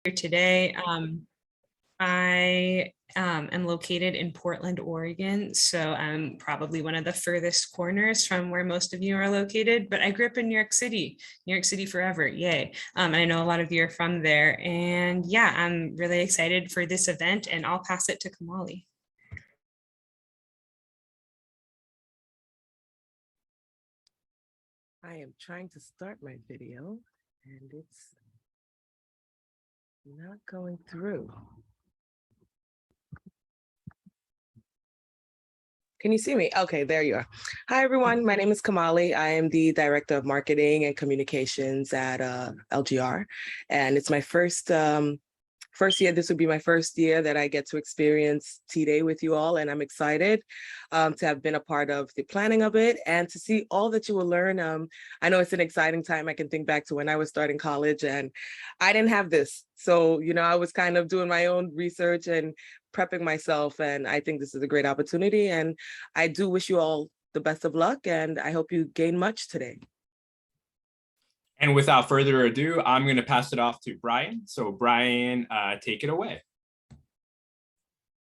here today. I am located in Portland, Oregon, so I'm probably one of the furthest corners from where most of you are located, but I grew up in New York City forever, yay. And I know a lot of you are from there, and yeah, I'm really excited for this event, and I'll pass it to Kamali. I am trying to start my video and it's not going through. Can you see me? Okay, there you are. Hi, everyone. My name is Kamali. I am the Director of Marketing and Communications at LGR. And it's my first year. This would be my first year that I get to experience T-Day with you all. And I'm excited to have been a part of the planning of it and to see all that you will learn. I know it's an exciting time. I can think back to when I was starting college and I didn't have this. So, I was kind of doing my own research and prepping myself. And I think this is a great opportunity. And I do wish you all the best of luck. And I hope you gain much today. And without further ado, I'm going to pass it off to Brian. So Brian, take it away.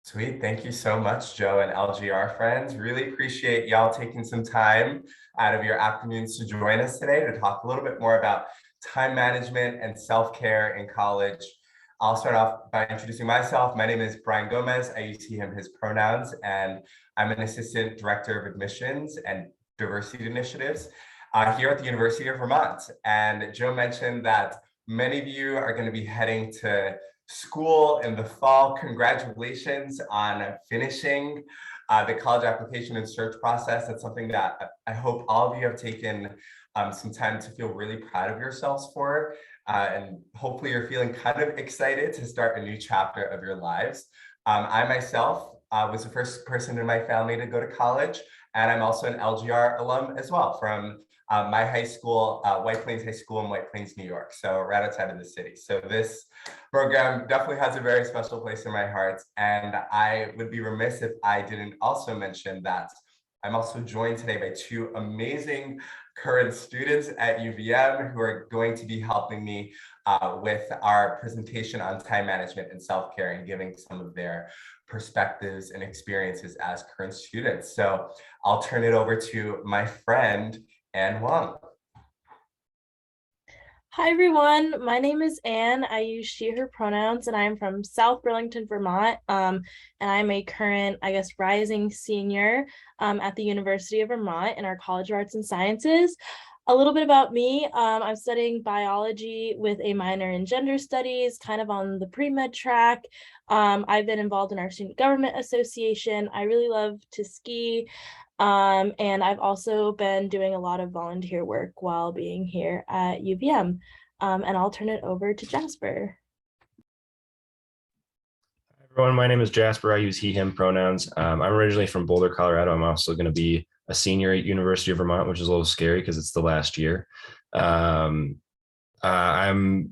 Sweet. Thank you so much, Joe and LGR friends. Really appreciate y'all taking some time out of your afternoons to join us today to talk a little bit more about time management and self-care in college. I'll start off by introducing myself. My name is Brian Gomez. I use he, him, his pronouns, and I'm an Assistant Director of Admissions and Diversity Initiatives here at the University of Vermont. And Joe mentioned that many of you are going to be heading to school in the fall. Congratulations on finishing the college application and search process. That's something that I hope all of you have taken some time to feel really proud of yourselves for. And hopefully you're feeling kind of excited to start a new chapter of your lives. I myself was the first person in my family to go to college, and I'm also an LGR alum as well from my high school, White Plains High School in White Plains, New York, so right outside of the city. So this program definitely has a very special place in my heart, and I would be remiss if I didn't also mention that I'm also joined today by two amazing current students at UVM who are going to be helping me with our presentation on time management and self-care and giving some of their perspectives and experiences as current students. So I'll turn it over to my friend, Anne Wang. Hi everyone, my name is Anne. I use she, her pronouns, and I'm from South Burlington, Vermont. And I'm a current, rising senior at the University of Vermont in our College of Arts and Sciences. A little bit about me, I'm studying biology with a minor in gender studies, kind of on the pre-med track. I've been involved in our Student Government Association. I really love to ski. And I've also been doing a lot of volunteer work while being here at UVM. And I'll turn it over to Jasper. Hi everyone, my name is Jasper. I use he, him pronouns. I'm originally from Boulder, Colorado. I'm also going to be a senior at University of Vermont, which is a little scary because it's the last year. I'm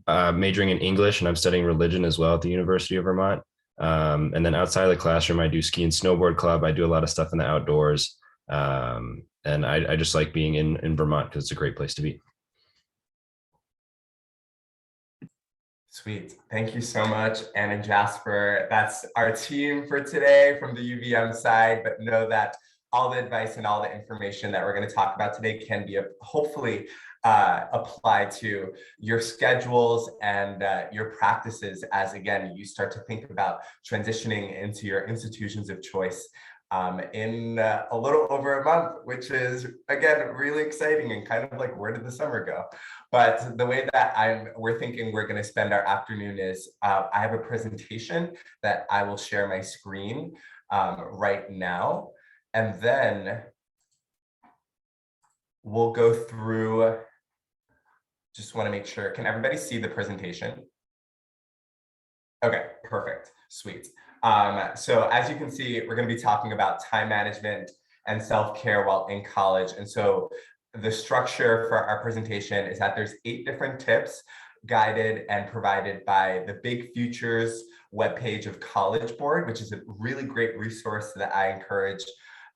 majoring in English and I'm studying religion as well at the University of Vermont. And then outside of the classroom, I do ski and snowboard club. I do a lot of stuff in the outdoors. And I just like being in Vermont because it's a great place to be. Sweet. Thank you so much, Anne and Jasper. That's our team for today from the UVM side, but know that all the advice and all the information that we're going to talk about today can be hopefully applied to your schedules and your practices as, again, you start to think about transitioning into your institutions of choice in a little over a month, which is, again, really exciting and kind of like, where did the summer go? But the way that we're thinking we're going to spend our afternoon is I have a presentation that I will share my screen right now. And then we'll go through, just want to make sure, can everybody see the presentation? Okay, perfect, sweet. So as you can see, we're going to be talking about time management and self-care while in college. And so the structure for our presentation is that there's 8 different tips guided and provided by the Big Futures webpage of College Board, which is a really great resource that I encourage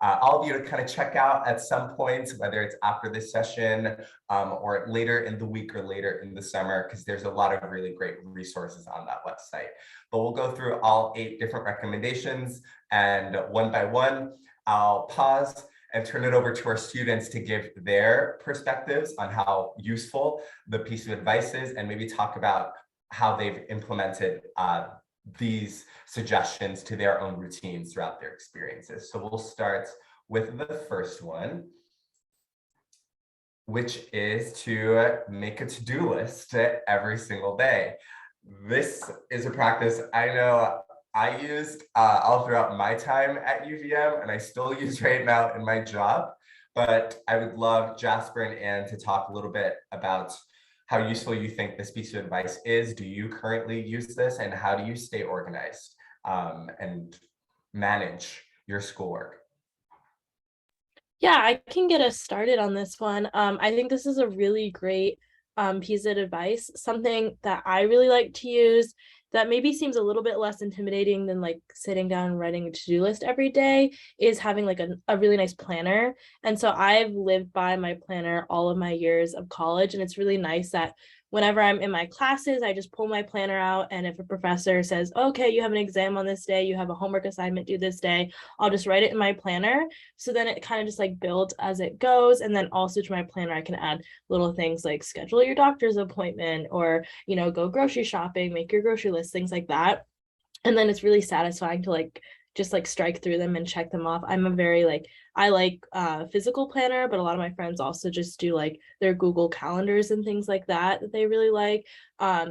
all of you to kind of check out at some point, whether it's after this session or later in the week or later in the summer, because there's a lot of really great resources on that website. But we'll go through all 8 different recommendations, and one by one, I'll pause and turn it over to our students to give their perspectives on how useful the piece of advice is, and maybe talk about how they've implemented these suggestions to their own routines throughout their experiences. So we'll start with the first one, which is to make a to-do list every single day. This is a practice I know I used all throughout my time at UVM, and I still use right now in my job. But I would love Jasper and Anne to talk a little bit about how useful you think this piece of advice is. Do you currently use this, and how do you stay organized and manage your schoolwork? Yeah, I can get us started on this one. I think this is a really great piece of advice, something that I really like to use that maybe seems a little bit less intimidating than like sitting down and writing a to-do list every day, is having like a really nice planner. And so I've lived by my planner all of my years of college, and it's really nice that whenever I'm in my classes, I just pull my planner out, and if a professor says, okay, you have an exam on this day, you have a homework assignment due this day, I'll just write it in my planner. So then it kind of just like builds as it goes. And then also to my planner, I can add little things like schedule your doctor's appointment, or, you know, go grocery shopping, make your grocery list, things like that. And then it's really satisfying to like just like strike through them and check them off. I'm a very like, I like physical planner, but a lot of my friends also just do like their Google calendars and things like that they really like.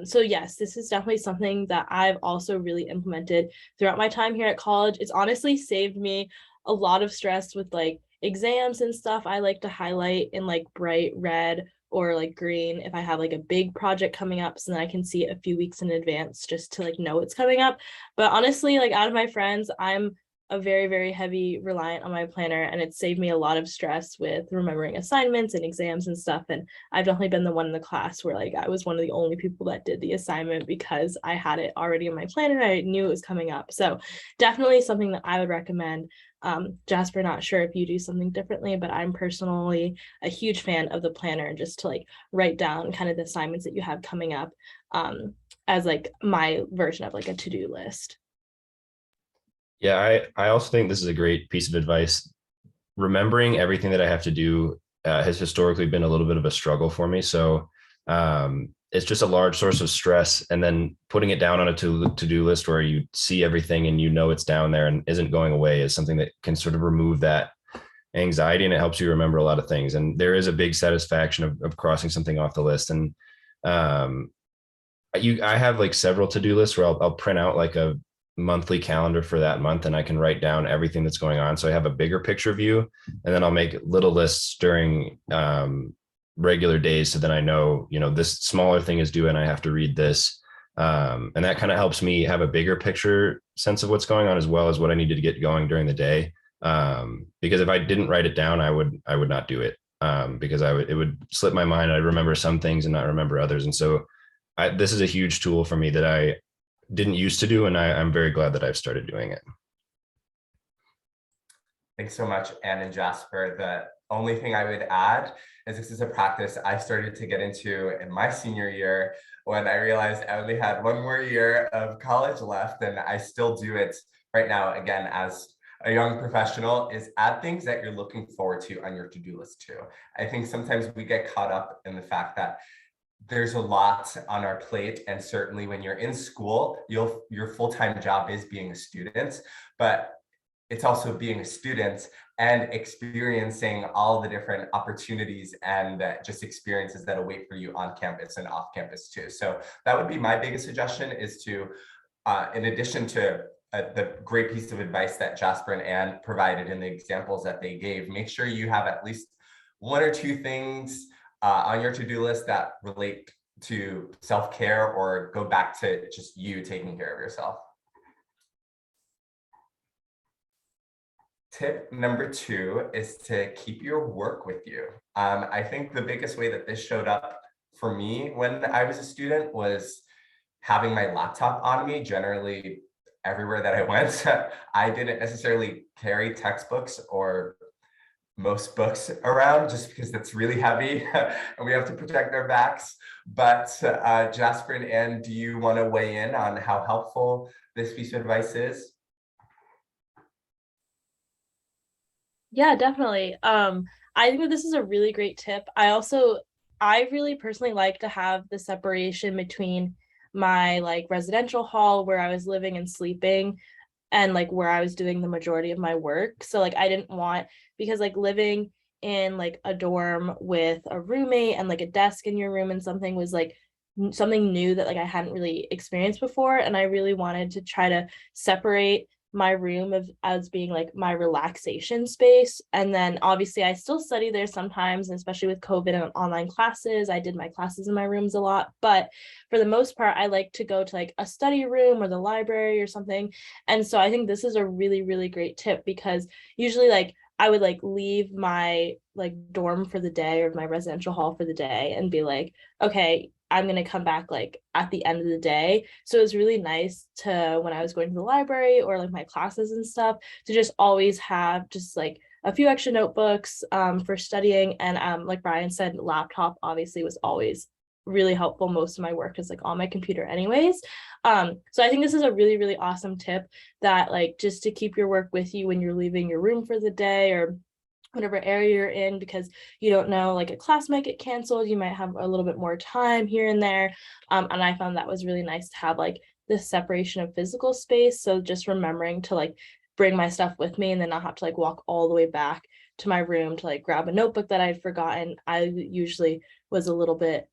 So yes, this is definitely something that I've also really implemented throughout my time here at college. It's honestly saved me a lot of stress with like exams and stuff. I like to highlight in like bright red or like green if I have like a big project coming up, so then I can see it a few weeks in advance just to like know it's coming up. But honestly, like out of my friends, I'm a very, very heavy reliant on my planner, and it saved me a lot of stress with remembering assignments and exams and stuff. And I've definitely been the one in the class where like I was one of the only people that did the assignment because I had it already in my planner. I knew it was coming up. So definitely something that I would recommend. Jasper, not sure if you do something differently, but I'm personally a huge fan of the planner, and just to like write down kind of the assignments that you have coming up as like my version of like a to-do list. Yeah, I also think this is a great piece of advice. Remembering everything that I have to do has historically been a little bit of a struggle for me. So it's just a large source of stress. And then putting it down on a to-do list where you see everything and you know it's down there and isn't going away is something that can sort of remove that anxiety, and it helps you remember a lot of things. And there is a big satisfaction of crossing something off the list. And I have like several to-do lists where I'll print out like a monthly calendar for that month, and I can write down everything that's going on, so I have a bigger picture view. And then I'll make little lists during regular days, so then I know, you know, this smaller thing is due and I have to read this, and that kind of helps me have a bigger picture sense of what's going on, as well as what I needed to get going during the day, because if I didn't write it down, I would not do it, because it would slip my mind. I'd remember some things and not remember others. And so this is a huge tool for me that I didn't used to do, and I'm very glad that I've started doing it. Thanks so much, Anne and Jasper. The only thing I would add is this is a practice I started to get into in my senior year, when I realized I only had one more year of college left, and I still do it right now, again, as a young professional, is add things that you're looking forward to on your to-do list too. I think sometimes we get caught up in the fact that there's a lot on our plate, and certainly when you're in school, your full-time job is being a student, but it's also being a student and experiencing all the different opportunities and just experiences that await for you on campus and off campus too. So that would be my biggest suggestion, is to, in addition to the great piece of advice that Jasper and Anne provided in the examples that they gave, make sure you have at least 1 or 2 things on your to-do list that relate to self-care or go back to just you taking care of yourself. Tip number 2 is to keep your work with you. I think the biggest way that this showed up for me when I was a student was having my laptop on me. Generally, everywhere that I went. I didn't necessarily carry textbooks or most books around just because it's really heavy and we have to protect our backs. But Jasper and Anne, do you want to weigh in on how helpful this piece of advice is? Yeah, definitely. I think that this is a really great tip. I really personally like to have the separation between my like residential hall where I was living and sleeping and like where I was doing the majority of my work. So like I didn't want, because like living in like a dorm with a roommate and like a desk in your room and something was like something new that like I hadn't really experienced before, and I really wanted to try to separate my room of as being like my relaxation space. And then obviously I still study there sometimes, and especially with COVID and online classes, I did my classes in my rooms a lot, but for the most part I like to go to like a study room or the library or something. And so I think this is a really, really great tip, because usually like I would like leave my like dorm for the day or my residential hall for the day and be like, okay, I'm going to come back like at the end of the day. So it was really nice to, when I was going to the library or like my classes and stuff, to just always have just like a few extra notebooks for studying. And like Brian said, laptop obviously was always really helpful. Most of my work is like on my computer anyways. So I think this is a really, really awesome tip, that like just to keep your work with you when you're leaving your room for the day or whatever area you're in, because you don't know, like a class might get canceled, you might have a little bit more time here and there. And I found that was really nice to have like this separation of physical space. So just remembering to like bring my stuff with me and then not have to like walk all the way back to my room to like grab a notebook that I'd forgotten. I usually was a little bit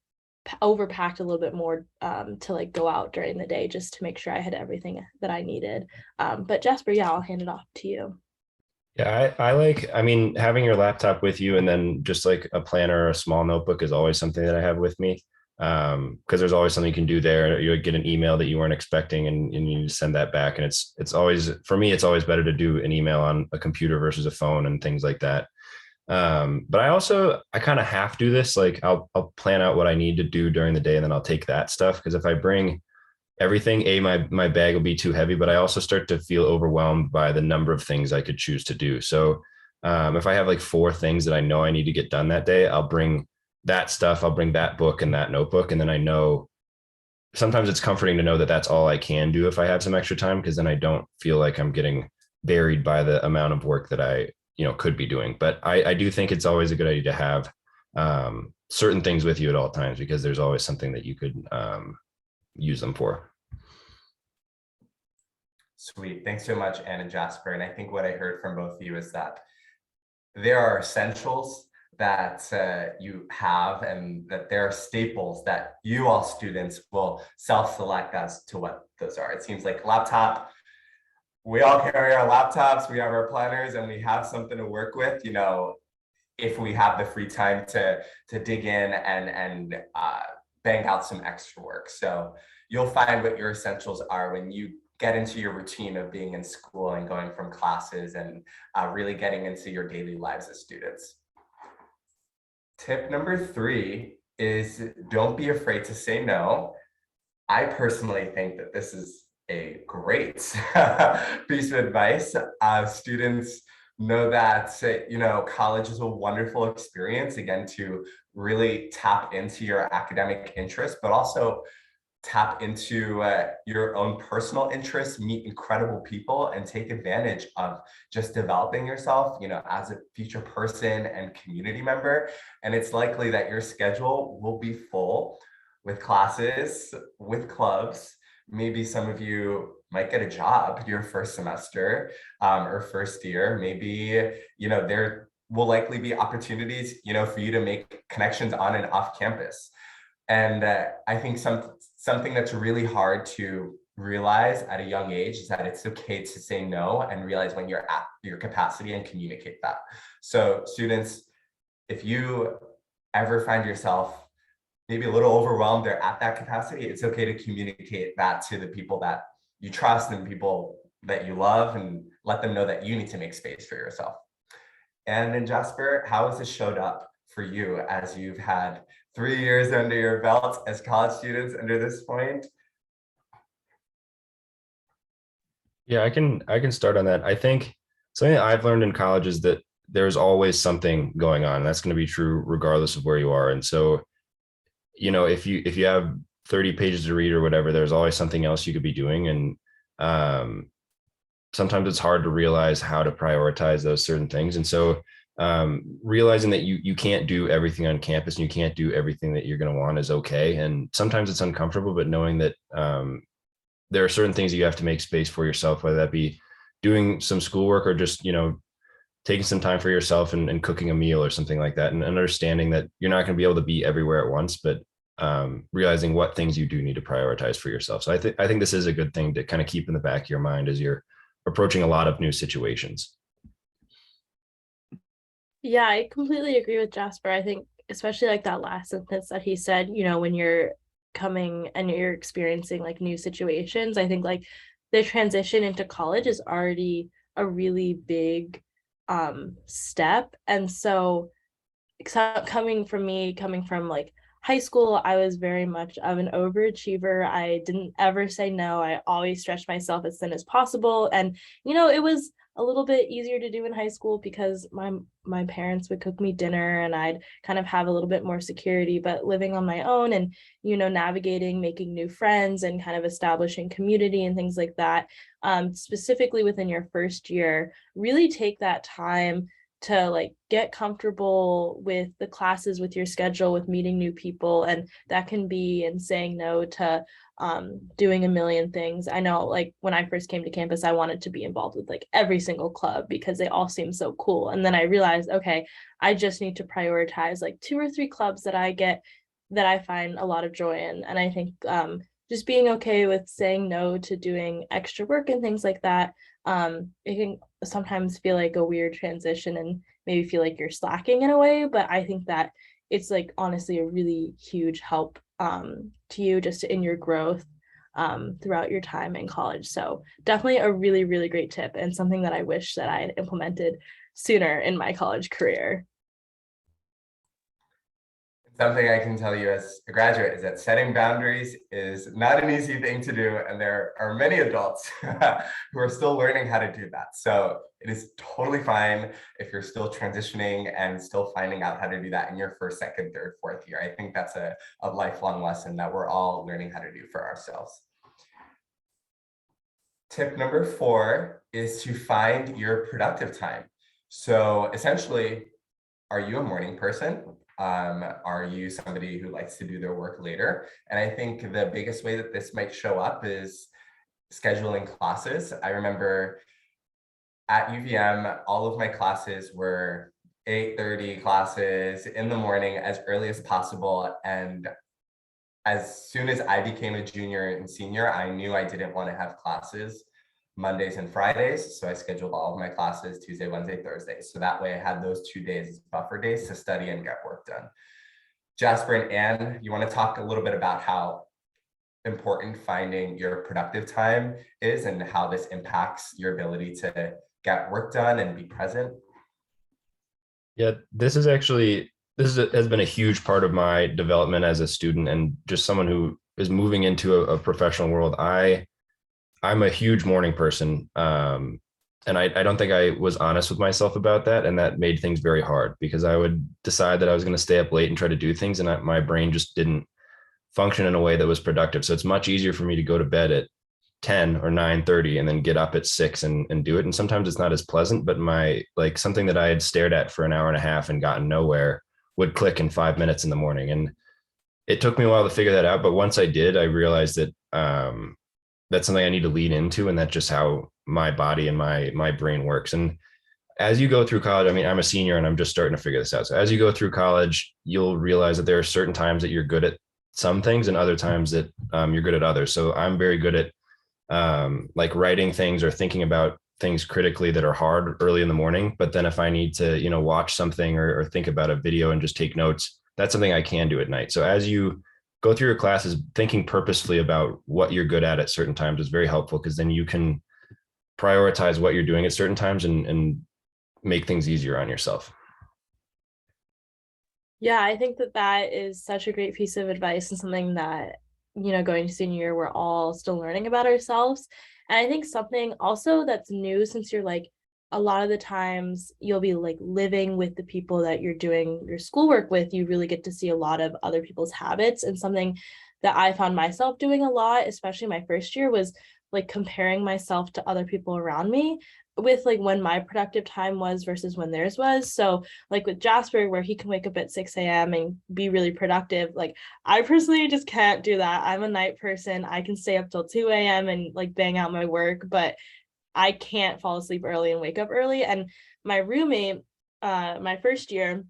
overpacked a little bit more to like go out during the day just to make sure I had everything that I needed. But Jasper, yeah, I'll hand it off to you. Yeah, I like, I mean, having your laptop with you and then just like a planner or a small notebook is always something that I have with me. Because there's always something you can do there. You get an email that you weren't expecting and you send that back. And it's always, for me, it's always better to do an email on a computer versus a phone and things like that. But I kind of half do this. Like I'll plan out what I need to do during the day and then I'll take that stuff. Because if I bring everything, my bag will be too heavy, but I also start to feel overwhelmed by the number of things I could choose to do. So if I have like 4 things that I know I need to get done that day, I'll bring that stuff, I'll bring that book and that notebook. And then I know sometimes it's comforting to know that that's all I can do if I have some extra time, because then I don't feel like I'm getting buried by the amount of work that I, could be doing. But I do think it's always a good idea to have certain things with you at all times, because there's always something that you could use them for. Sweet. Thanks so much, Anne and Jasper. And I think what I heard from both of you is that there are essentials that you have, and that there are staples that you all students will self-select as to what those are. It seems like laptop, we all carry our laptops, we have our planners, and we have something to work with, if we have the free time to dig in and bang out some extra work. So you'll find what your essentials are when you get into your routine of being in school and going from classes and really getting into your daily lives as students. Tip number 3 is don't be afraid to say no. I personally think that this is a great piece of advice. Students know that, college is a wonderful experience, again, to really tap into your academic interests, but also tap into your own personal interests, meet incredible people, and take advantage of just developing yourself, as a future person and community member. And it's likely that your schedule will be full with classes, with clubs. Maybe some of you might get a job your first semester or first year. Maybe, there will likely be opportunities, for you to make connections on and off campus. And I think something that's really hard to realize at a young age is that it's okay to say no and realize when you're at your capacity and communicate that. So students, if you ever find yourself maybe a little overwhelmed or at that capacity, it's okay to communicate that to the people that you trust and people that you love, and let them know that you need to make space for yourself. And then Jasper, how has this showed up for you as you've had 3 years under your belt as college students under this point? Yeah, I can start on that. I think something that I've learned in college is that there's always something going on. That's going to be true regardless of where you are. And so, if you have 30 pages to read or whatever, there's always something else you could be doing. And um, sometimes it's hard to realize how to prioritize those certain things. And so realizing that you can't do everything on campus and you can't do everything that you're going to want is okay. And sometimes it's uncomfortable, but knowing that there are certain things you have to make space for yourself, whether that be doing some schoolwork or just, taking some time for yourself and cooking a meal or something like that. And understanding that you're not going to be able to be everywhere at once, but realizing what things you do need to prioritize for yourself. So I think this is a good thing to kind of keep in the back of your mind as you're approaching a lot of new situations. Yeah, I completely agree with Jasper. I think especially like that last sentence that he said, when you're coming and you're experiencing like new situations, I think like the transition into college is already a really big step. And so coming from like high school, I was very much of an overachiever. I didn't ever say no. I always stretched myself as thin as possible. And, it was a little bit easier to do in high school because my parents would cook me dinner and I'd kind of have a little bit more security. But living on my own and, navigating, making new friends and kind of establishing community and things like that, specifically within your first year, really take that time to like get comfortable with the classes, with your schedule, with meeting new people. And that can be in saying no to doing a million things. I know like when I first came to campus, I wanted to be involved with like every single club because they all seem so cool. And then I realized, okay, I just need to prioritize like 2 or 3 clubs that I find a lot of joy in. And I think just being okay with saying no to doing extra work and things like that, it can sometimes feel like a weird transition and maybe feel like you're slacking in a way, but I think that it's like honestly a really huge help to you just in your growth throughout your time in college. So definitely a really, really great tip and something that I wish that I had implemented sooner in my college career. Something I can tell you as a graduate is that setting boundaries is not an easy thing to do. And there are many adults who are still learning how to do that. So it is totally fine if you're still transitioning and still finding out how to do that in your first, second, third, fourth year. I think that's a lifelong lesson that we're all learning how to do for ourselves. Tip number 4 is to find your productive time. So essentially, are you a morning person? Are you somebody who likes to do their work later? And I think the biggest way that this might show up is scheduling classes. I remember at UVM, all of my classes were 8:30 classes in the morning as early as possible. And as soon as I became a junior and senior, I knew I didn't want to have classes Mondays and Fridays. So I scheduled all of my classes Tuesday, Wednesday, Thursday. So that way I had those 2 days as buffer days to study and get work done. Jasper and Anne, you want to talk a little bit about how important finding your productive time is and how this impacts your ability to get work done and be present? Yeah, this has been a huge part of my development as a student and just someone who is moving into a professional world. I'm a huge morning person. And I don't think I was honest with myself about that. And that made things very hard because I would decide that I was going to stay up late and try to do things. And my brain just didn't function in a way that was productive. So it's much easier for me to go to bed at 10 or 9:30 and then get up at 6 and do it. And sometimes it's not as pleasant, but something that I had stared at for an hour and a half and gotten nowhere would click in 5 minutes in the morning. And it took me a while to figure that out. But once I did, I realized that that's something I need to lean into. And that's just how my body and my brain works. And as you go through college, I mean, I'm a senior and I'm just starting to figure this out. So as you go through college, you'll realize that there are certain times that you're good at some things and other times that you're good at others. So I'm very good at like writing things or thinking about things critically that are hard early in the morning. But then if I need to, watch something or think about a video and just take notes, that's something I can do at night. So as you go through your classes, thinking purposefully about what you're good at certain times is very helpful because then you can prioritize what you're doing at certain times and make things easier on yourself. Yeah, I think that is such a great piece of advice and something that going to senior year, we're all still learning about ourselves. And I think something also that's new, since you're like, a lot of the times you'll be like living with the people that you're doing your schoolwork with, you really get to see a lot of other people's habits. And something that I found myself doing a lot, especially my first year, was like comparing myself to other people around me with like when my productive time was versus when theirs was. So like with Jasper, where he can wake up at 6 a.m. and be really productive, like I personally just can't do that. I'm a night person. I can stay up till 2 a.m. and like bang out my work, but I can't fall asleep early and wake up early. And my roommate, my first year,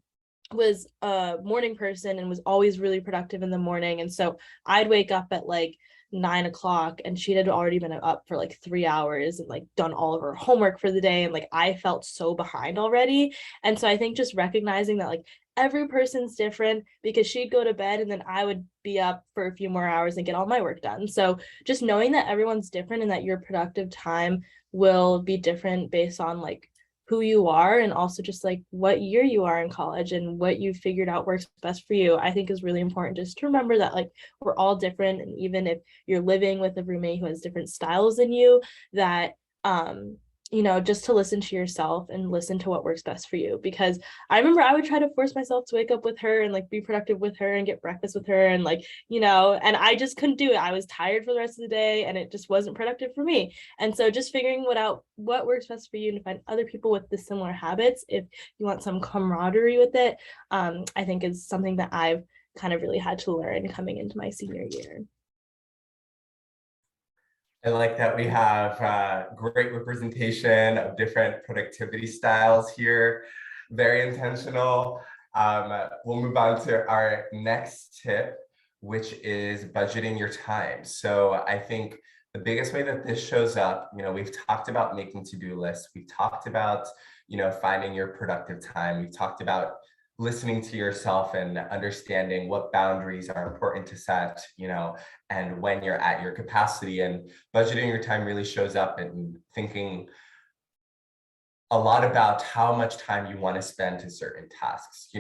was a morning person and was always really productive in the morning. And so I'd wake up at like 9 o'clock and she had already been up for like 3 hours and like done all of her homework for the day. And like I felt so behind already. And so I think just recognizing that like every person's different, because she'd go to bed and then I would be up for a few more hours and get all my work done. So just knowing that everyone's different and that your productive time will be different based on like who you are, and also just like what year you are in college and what you figured out works best for you, I think is really important, just to remember that like we're all different. And even if you're living with a roommate who has different styles than you, that just to listen to yourself and listen to what works best for you. Because I remember I would try to force myself to wake up with her and like be productive with her and get breakfast with her and like, and I just couldn't do it. I was tired for the rest of the day and it just wasn't productive for me. And so just figuring what works best for you, and to find other people with the similar habits, if you want some camaraderie with it, I think is something that I've kind of really had to learn coming into my senior year. I like that we have great representation of different productivity styles here. Very intentional. We'll move on to our next tip, which is budgeting your time. So I think the biggest way that this shows up, we've talked about making to-do lists. We've talked about, finding your productive time. We've talked about listening to yourself and understanding what boundaries are important to set, and when you're at your capacity. And budgeting your time really shows up in thinking a lot about how much time you want to spend to certain tasks.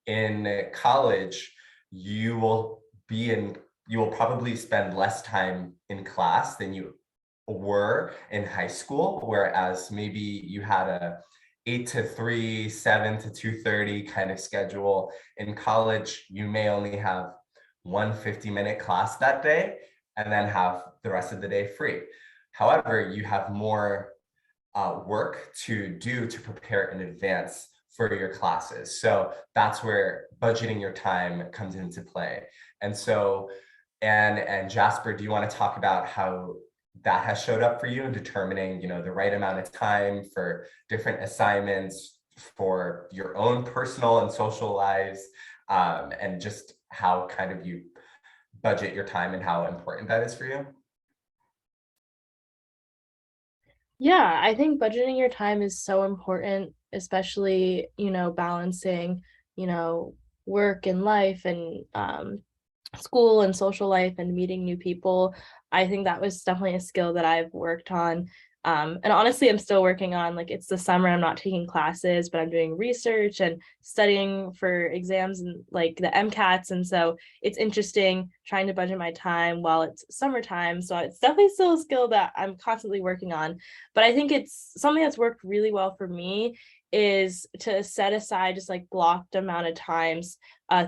In college, you will probably spend less time in class than you were in high school, whereas maybe you had a 8 to 3, 7 to 2:30 kind of schedule. In college, you may only have one 50-minute class that day and then have the rest of the day free. However, you have more work to do to prepare in advance for your classes. So that's where budgeting your time comes into play. And so, and Jasper, do you want to talk about how that has showed up for you in determining, the right amount of time for different assignments for your own personal and social lives, and just how kind of you budget your time and how important that is for you? Yeah, I think budgeting your time is so important, especially, balancing, work and life and school and social life and meeting new people. I think that was definitely a skill that I've worked on. And honestly, I'm still working on, like, it's the summer, I'm not taking classes, but I'm doing research and studying for exams and like the MCATs. And so it's interesting trying to budget my time while it's summertime. So it's definitely still a skill that I'm constantly working on. But I think it's something that's worked really well for me is to set aside just like blocked amount of times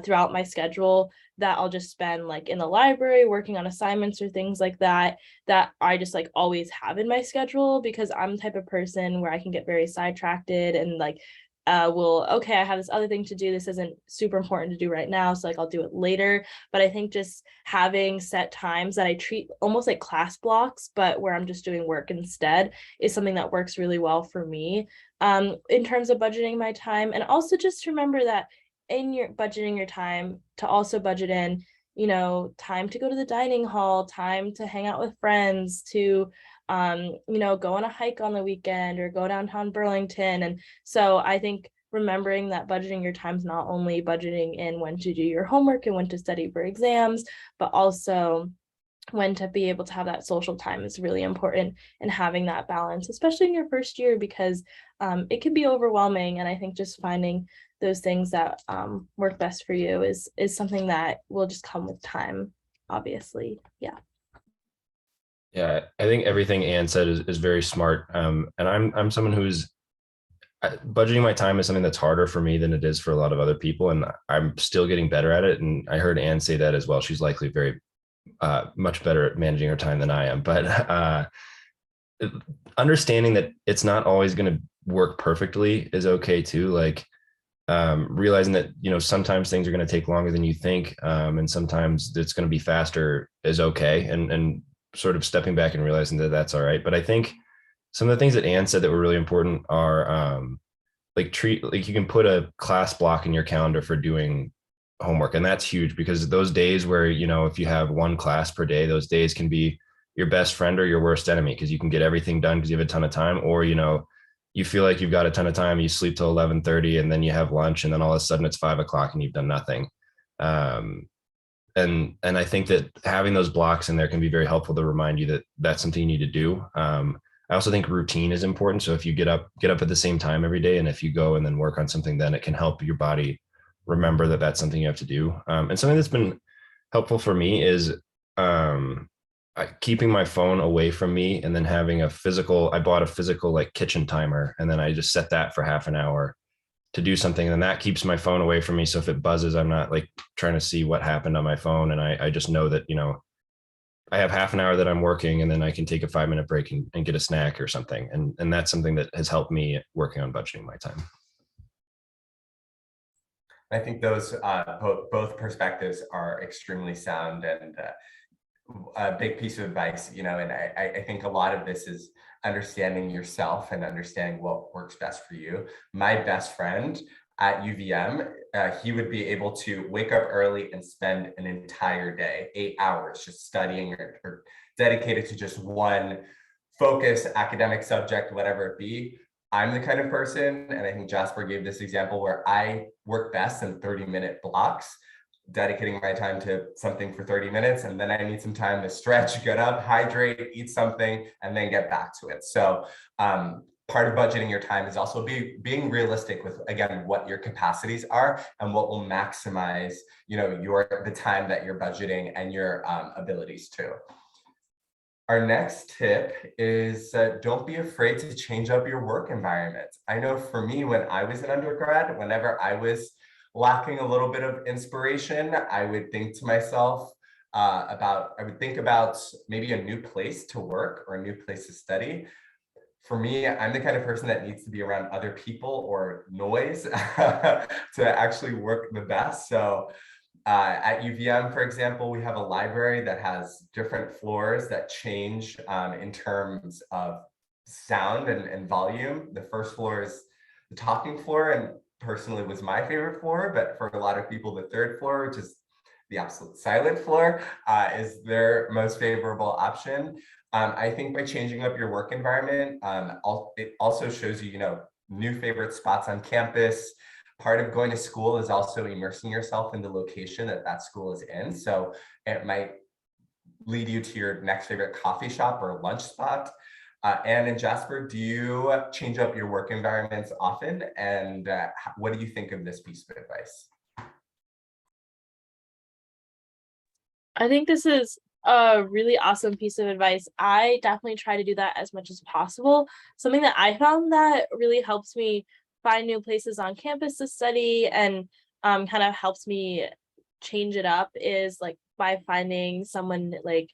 throughout my schedule that I'll just spend like in the library working on assignments or things like that I just like always have in my schedule, because I'm the type of person where I can get very sidetracked and like I have this other thing to do. This isn't super important to do right now, so like I'll do it later. But I think just having set times that I treat almost like class blocks, but where I'm just doing work instead, is something that works really well for me in terms of budgeting my time. And also just remember that in your budgeting your time, to also budget in, time to go to the dining hall, time to hang out with friends, to go on a hike on the weekend or go downtown Burlington. And so I think remembering that budgeting your time is not only budgeting in when to do your homework and when to study for exams, but also when to be able to have that social time is really important, and having that balance, especially in your first year, because it can be overwhelming. And I think just finding those things that work best for you is something that will just come with time. obviously. Yeah. Yeah, I think everything Ann said is very smart. And I'm someone who's budgeting my time is something that's harder for me than it is for a lot of other people, and I'm still getting better at it. And I heard Ann say that as well. She's likely very much better at managing her time than I am. But understanding that it's not always going to work perfectly is okay too. Like realizing that sometimes things are going to take longer than you think, and sometimes it's going to be faster is okay. And sort of stepping back and realizing that that's all right. But I think some of the things that Ann said that were really important are like you can put a class block in your calendar for doing homework, and that's huge because those days where if you have one class per day, those days can be your best friend or your worst enemy, because you can get everything done because you have a ton of time, or you feel like you've got a ton of time, you sleep till 11:30 and then you have lunch, and then all of a sudden it's 5 o'clock and you've done nothing. And I think that having those blocks in there can be very helpful to remind you that that's something you need to do. I also think routine is important. So if you get up at the same time every day, and if you go and then work on something, then it can help your body remember that that's something you have to do. And something that's been helpful for me is keeping my phone away from me, and then having I bought a physical like kitchen timer, and then I just set that for half an hour to do something. And that keeps my phone away from me. So if it buzzes, I'm not like trying to see what happened on my phone. And I just know that, I have half an hour that I'm working, and then I can take a 5-minute break and get a snack or something. And that's something that has helped me working on budgeting my time. I think those both perspectives are extremely sound and a big piece of advice, and I think a lot of this is understanding yourself and understanding what works best for you. My best friend at UVM, he would be able to wake up early and spend an entire day, 8 hours, just studying or dedicated to just one focus, academic subject, whatever it be. I'm the kind of person, and I think Jasper gave this example, where I work best in 30-minute blocks, dedicating my time to something for 30 minutes. And then I need some time to stretch, get up, hydrate, eat something, and then get back to it. So part of budgeting your time is also being realistic with, again, what your capacities are and what will maximize, the time that you're budgeting and your abilities too. Our next tip is don't be afraid to change up your work environment. I know for me, when I was an undergrad, whenever I was lacking a little bit of inspiration, I would think to myself I would think about maybe a new place to work or a new place to study. For me, I'm the kind of person that needs to be around other people or noise to actually work the best. So at UVM, for example, we have a library that has different floors that change in terms of sound and volume. The first floor is the talking floor, and personally was my favorite floor, but for a lot of people, the third floor, which is the absolute silent floor, is their most favorable option. I think by changing up your work environment, it also shows you, new favorite spots on campus. Part of going to school is also immersing yourself in the location that school is in. So it might lead you to your next favorite coffee shop or lunch spot. Ann and Jasper, do you change up your work environments often? And what do you think of this piece of advice? I think this is a really awesome piece of advice. I definitely try to do that as much as possible. Something that I found that really helps me find new places on campus to study and kind of helps me change it up is like by finding someone like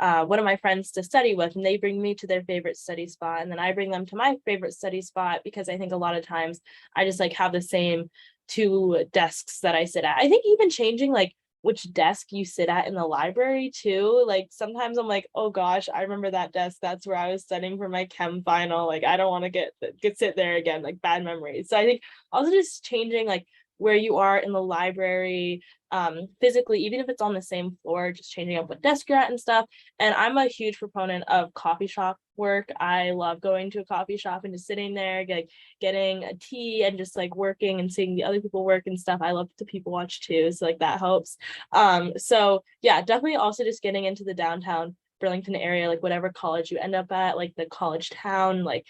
one of my friends to study with, and they bring me to their favorite study spot, and then I bring them to my favorite study spot, because I think a lot of times I just like have the same 2 desks that I sit at. I think even changing like which desk you sit at in the library too. Like sometimes I'm like, oh gosh, I remember that desk. That's where I was studying for my chem final. Like I don't want to get sit there again, like bad memories. So I think also just changing like where you are in the library physically, even if it's on the same floor, just changing up what desk you're at and stuff. And I'm a huge proponent of coffee shop work. I love going to a coffee shop and just sitting there, getting a tea and just like working and seeing the other people work and stuff. I love to people watch too, so like that helps. So yeah, definitely also just getting into the downtown Burlington area, like whatever college you end up at, like the college town, like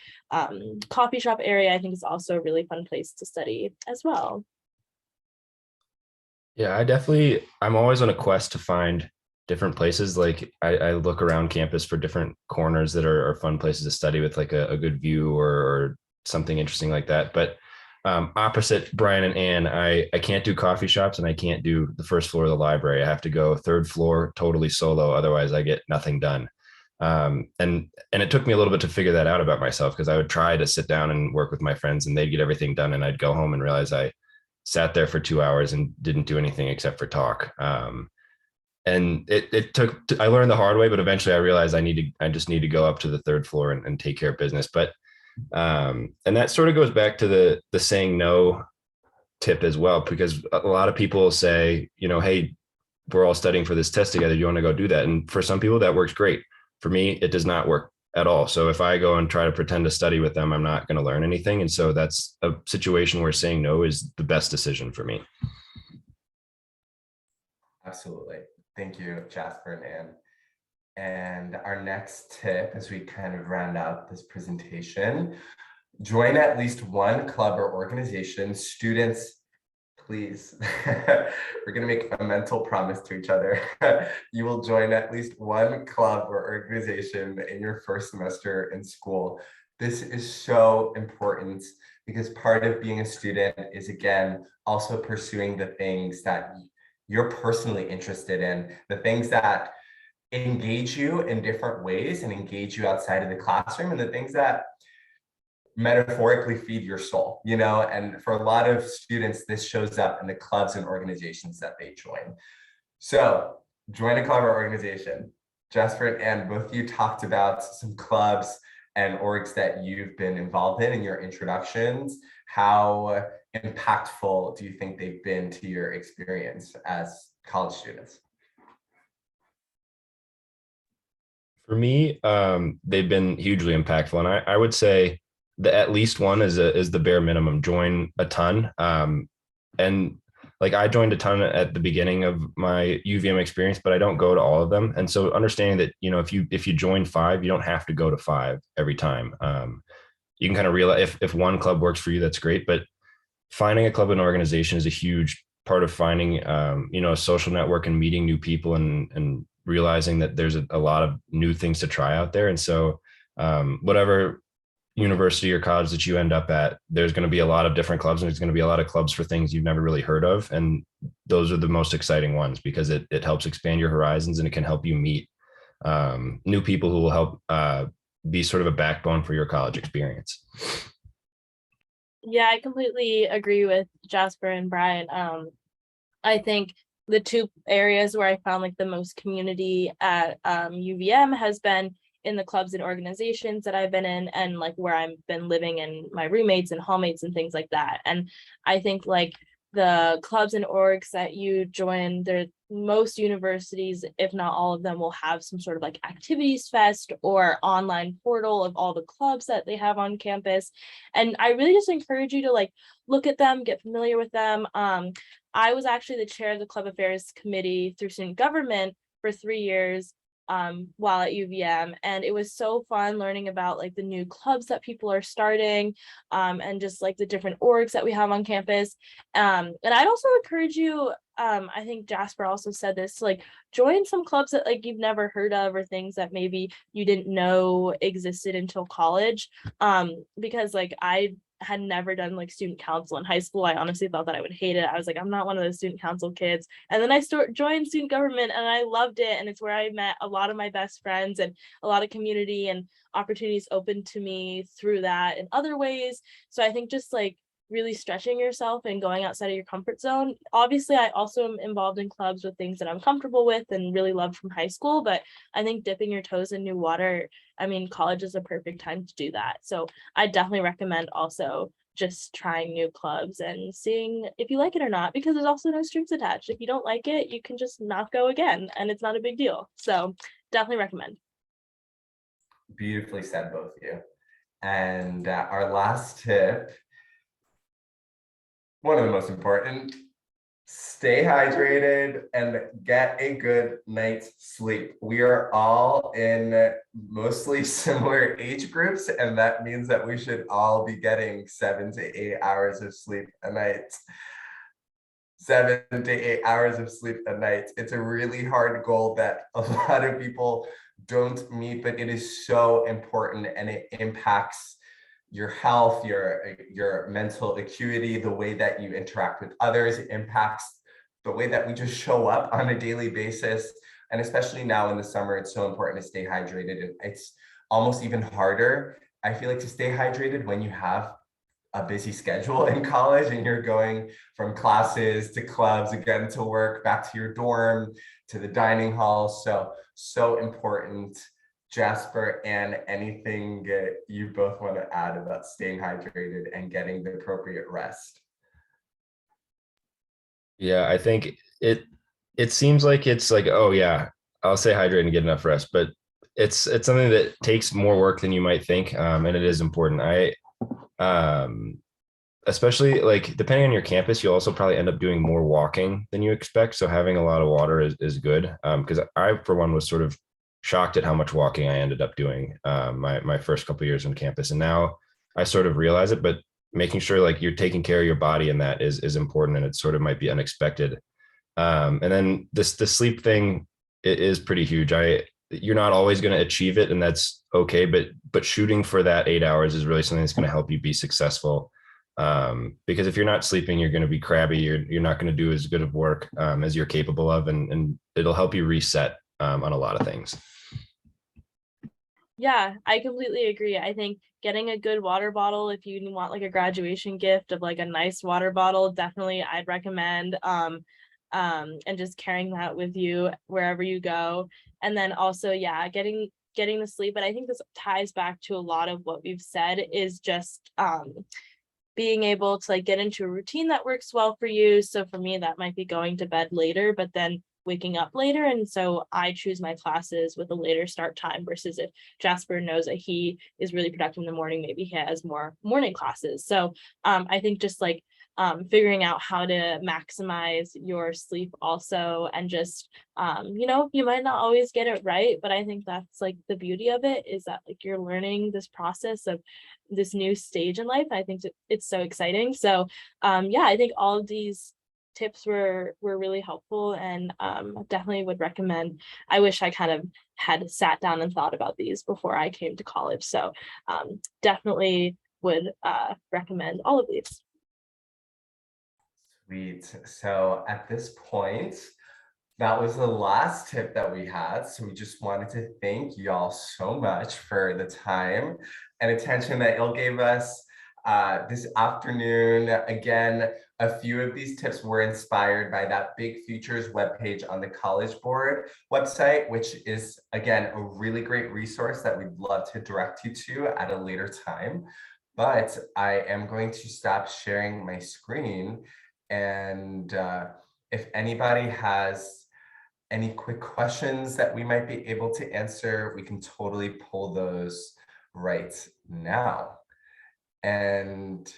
coffee shop area, I think is also a really fun place to study as well. Yeah, I'm always on a quest to find different places. Like I look around campus for different corners that are fun places to study with like a good view or something interesting like that. But opposite Brian and Ann, I can't do coffee shops and I can't do the first floor of the library. I have to go third floor totally solo. Otherwise I get nothing done. And it took me a little bit to figure that out about myself, because I would try to sit down and work with my friends and they'd get everything done. And I'd go home and realize I sat there for 2 hours and didn't do anything except for talk. And it took, I learned the hard way, but eventually I realized I just need to go up to the third floor and take care of business. But, and that sort of goes back to the saying no tip as well, because a lot of people say, you know, hey, we're all studying for this test together. You want to go do that? And for some people that works great. For me, it does not work at all. So if I go and try to pretend to study with them, I'm not going to learn anything. And so that's a situation where saying no is the best decision for me. Absolutely. Thank you, Jasper and Ann. And our next tip, as we kind of round out this presentation, join at least one club or organization. Students, please, we're going to make a mental promise to each other. You will join at least one club or organization in your first semester in school. This is so important because part of being a student is, again, also pursuing the things that you're personally interested in, the things that engage you in different ways and engage you outside of the classroom, and the things that metaphorically feed your soul, you know. And for a lot of students, this shows up in the clubs and organizations that they join. So join a club or organization. Jasper and Ann, both of you talked about some clubs and orgs that you've been involved in your introductions. How impactful do you think they've been to your experience as college students? For me, they've been hugely impactful. And I would say the at least one is the bare minimum. Join a ton. And like I joined a ton at the beginning of my UVM experience, but I don't go to all of them. And so understanding that, you know, if you join 5, you don't have to go to 5 every time. You can kind of realize if one club works for you, that's great. But finding a club and organization is a huge part of finding, you know, a social network and meeting new people and realizing that there's a lot of new things to try out there. And so whatever university or college that you end up at, there's going to be a lot of different clubs, and there's going to be a lot of clubs for things you've never really heard of. And those are the most exciting ones because it helps expand your horizons, and it can help you meet new people who will help be sort of a backbone for your college experience. Yeah, I completely agree with Jasper and Brian. I think the two areas where I found like the most community at UVM has been in the clubs and organizations that I've been in, and like where I've been living and my roommates and hallmates and things like that. And I think like the clubs and orgs that you join, most universities, if not all of them, will have some sort of like activities fest or online portal of all the clubs that they have on campus. And I really just encourage you to like look at them, get familiar with them. I was actually the chair of the club affairs committee through student government for 3 years while at UVM, and it was so fun learning about like the new clubs that people are starting and just like the different orgs that we have on campus. And I'd also encourage you, I think Jasper also said this, like join some clubs that like you've never heard of, or things that maybe you didn't know existed until college, because like I had never done like student council in high school. I honestly thought that I would hate it. I was like, I'm not one of those student council kids. And then I joined student government and I loved it. And it's where I met a lot of my best friends, and a lot of community and opportunities opened to me through that in other ways. So I think just like really stretching yourself and going outside of your comfort zone. Obviously, I also am involved in clubs with things that I'm comfortable with and really loved from high school, but I think dipping your toes in new water, I mean, college is a perfect time to do that. So I definitely recommend also just trying new clubs and seeing if you like it or not, because there's also no strings attached. If you don't like it, you can just not go again, and it's not a big deal. So definitely recommend. Beautifully said, both of you. And our last tip, one of the most important, stay hydrated and get a good night's sleep. We are all in mostly similar age groups, and that means that we should all be getting 7 to 8 hours of sleep a night. 7 to 8 hours of sleep a night. It's a really hard goal that a lot of people don't meet, but it is so important, and it impacts your health, your mental acuity, the way that you interact with others. It impacts the way that we just show up on a daily basis. And especially now in the summer, it's so important to stay hydrated. And it's almost even harder, I feel like, to stay hydrated when you have a busy schedule in college and you're going from classes to clubs, again to work, back to your dorm, to the dining hall. So important. Jasper, and anything you both want to add about staying hydrated and getting the appropriate rest? Yeah, I think it seems like it's like, oh yeah, I'll stay hydrated and get enough rest, but it's something that takes more work than you might think, and it is important. Especially like depending on your campus, you'll also probably end up doing more walking than you expect. So having a lot of water is good. Because I, for one, was sort of shocked at how much walking I ended up doing my first couple of years on campus. And now I sort of realize it, but making sure like you're taking care of your body, and that is important, and it sort of might be unexpected. And then the sleep thing is pretty huge. You're not always going to achieve it, and that's okay, but shooting for that 8 hours is really something that's going to help you be successful. Because if you're not sleeping, you're going to be crabby. You're not going to do as good of work as you're capable of, and it'll help you reset on a lot of things. Yeah, I completely agree. I think getting a good water bottle, if you want like a graduation gift of like a nice water bottle, definitely I'd recommend. And just carrying that with you wherever you go. And then also, yeah, getting the sleep. But I think this ties back to a lot of what we've said, is just being able to like get into a routine that works well for you. So for me, that might be going to bed later, but then waking up later. And so I choose my classes with a later start time, versus if Jasper knows that he is really productive in the morning, maybe he has more morning classes. So I think just like figuring out how to maximize your sleep also, and just you might not always get it right, but I think that's like the beauty of it, is that like you're learning this process of this new stage in life. I think it's so exciting. So yeah, I think all of these tips were really helpful, and definitely would recommend. I wish I kind of had sat down and thought about these before I came to college. So definitely would recommend all of these. Sweet. So at this point, that was the last tip that we had. So we just wanted to thank y'all so much for the time and attention that y'all gave us this afternoon. Again, a few of these tips were inspired by that Big Futures webpage on the College Board website, which is, again, a really great resource that we'd love to direct you to at a later time. But I am going to stop sharing my screen. And if anybody has any quick questions that we might be able to answer, we can totally pull those right now. And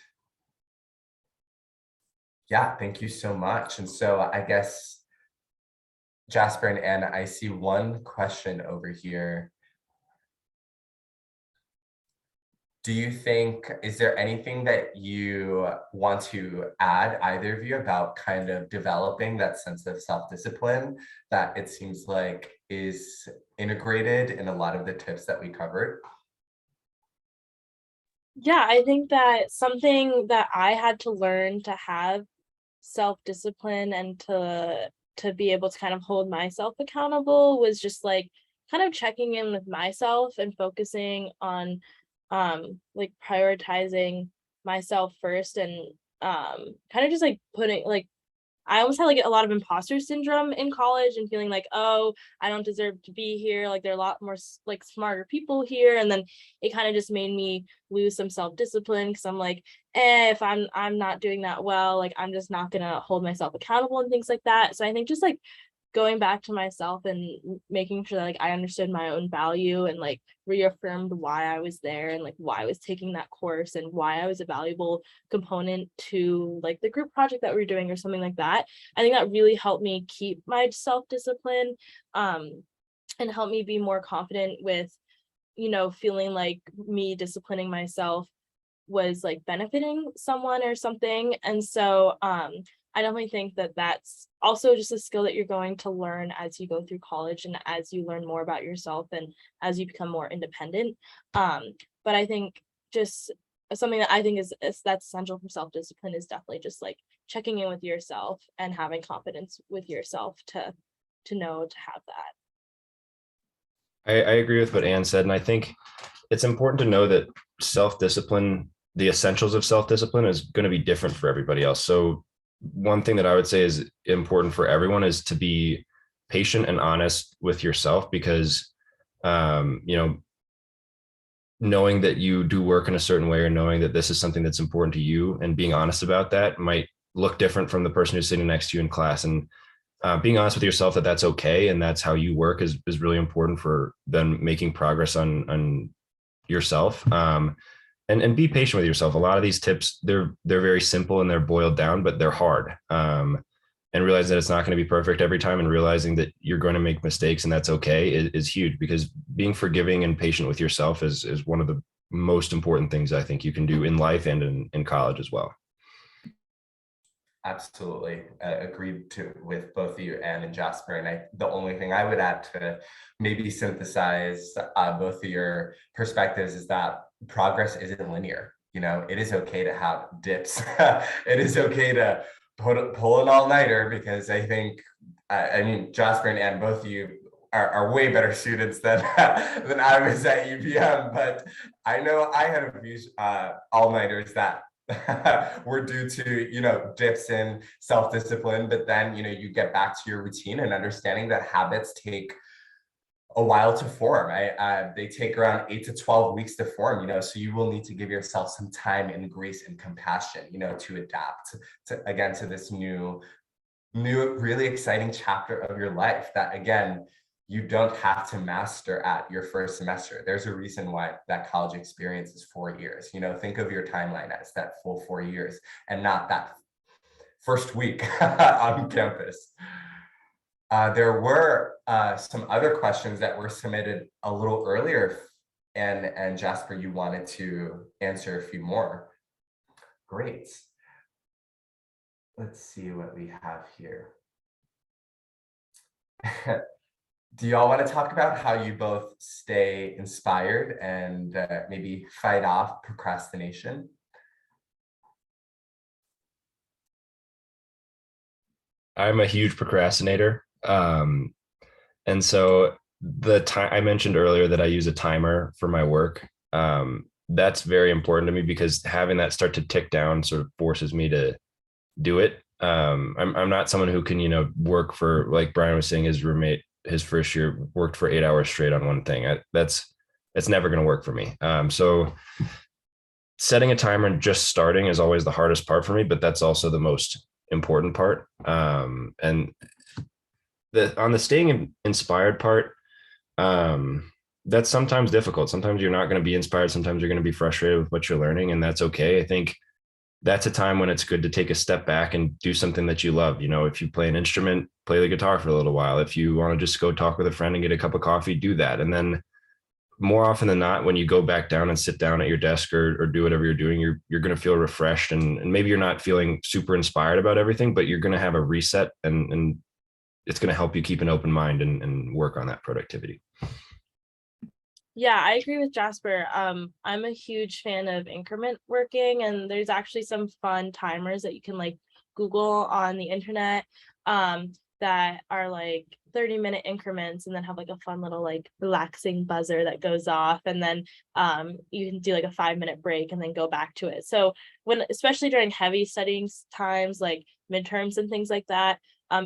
yeah, thank you so much. And so I guess, Jasper and Anna, I see one question over here. Do you think, is there anything that you want to add, either of you, about kind of developing that sense of self-discipline that it seems like is integrated in a lot of the tips that we covered? Yeah, I think that something that I had to learn to have self-discipline and to be able to kind of hold myself accountable was just like kind of checking in with myself and focusing on like prioritizing myself first, and kind of just like putting like I almost had like a lot of imposter syndrome in college, and feeling like, oh, I don't deserve to be here, like there are a lot more like smarter people here. And then it kind of just made me lose some self-discipline, because I'm like, if I'm not doing that well, like I'm just not gonna hold myself accountable and things like that. So I think just like going back to myself and making sure that like I understood my own value, and like reaffirmed why I was there, and like why I was taking that course, and why I was a valuable component to like the group project that we're doing or something like that. I think that really helped me keep my self-discipline, and help me be more confident with, feeling like me disciplining myself was like benefiting someone or something. And so I definitely think that that's also just a skill that you're going to learn as you go through college and as you learn more about yourself and as you become more independent. But I think just something that I think is that's essential for self-discipline is definitely just like checking in with yourself and having confidence with yourself to know to have that. I agree with what Anne said, and I think it's important to know that self-discipline, the essentials of self-discipline, is going to be different for everybody else. So one thing that I would say is important for everyone is to be patient and honest with yourself, because you know, knowing that you do work in a certain way, or knowing that this is something that's important to you and being honest about that might look different from the person who's sitting next to you in class. And being honest with yourself that that's okay and that's how you work is really important for then making progress on yourself. And be patient with yourself. A lot of these tips, they're very simple and they're boiled down, but they're hard. And realize that it's not going to be perfect every time, and realizing that you're going to make mistakes and that's okay is huge, because being forgiving and patient with yourself is one of the most important things I think you can do in life and in college as well. Absolutely. Agreed with both you, Anne and Jasper. And the only thing I would add to maybe synthesize both of your perspectives is that progress isn't linear. You know, it is okay to have dips. It is okay to pull an all-nighter, because I think, I mean, Jasper and Anne, both of you are way better students than I was at UVM, but I know I had a few all-nighters that were due to, you know, dips in self-discipline, but then, you know, you get back to your routine and understanding that habits take a while to form. They take around 8 to 12 weeks to form, you know, so you will need to give yourself some time and grace and compassion, you know, to adapt to this new, really exciting chapter of your life that, again, you don't have to master at your first semester. There's a reason why that college experience is 4 years. You know, think of your timeline as that full 4 years and not that first week on campus. There were some other questions that were submitted a little earlier, and Jasper, you wanted to answer a few more. Great. Let's see what we have here. Do y'all want to talk about how you both stay inspired and maybe fight off procrastination? I'm a huge procrastinator. And so the time I mentioned earlier that I use a timer for my work, that's very important to me, because having that start to tick down sort of forces me to do it. I'm not someone who can, you know, work for, like Brian was saying, his roommate, his first year worked for 8 hours straight on one thing. That's never going to work for me. So setting a timer and just starting is always the hardest part for me, but that's also the most important part. And on the staying inspired part, that's sometimes difficult. Sometimes you're not going to be inspired. Sometimes you're going to be frustrated with what you're learning, and that's okay. I think that's a time when it's good to take a step back and do something that you love. You know, if you play an instrument, play the guitar for a little while. If you want to just go talk with a friend and get a cup of coffee, do that. And then more often than not, when you go back down and sit down at your desk or do whatever you're doing, you're going to feel refreshed, and maybe you're not feeling super inspired about everything, but you're going to have a reset, and it's going to help you keep an open mind and work on that productivity. Yeah, I agree with Jasper. I'm a huge fan of increment working, and there's actually some fun timers that you can like Google on the internet that are like 30-minute increments, and then have like a fun little like relaxing buzzer that goes off, and then you can do like a 5-minute break and then go back to it. So when, especially during heavy studying times like midterms and things like that,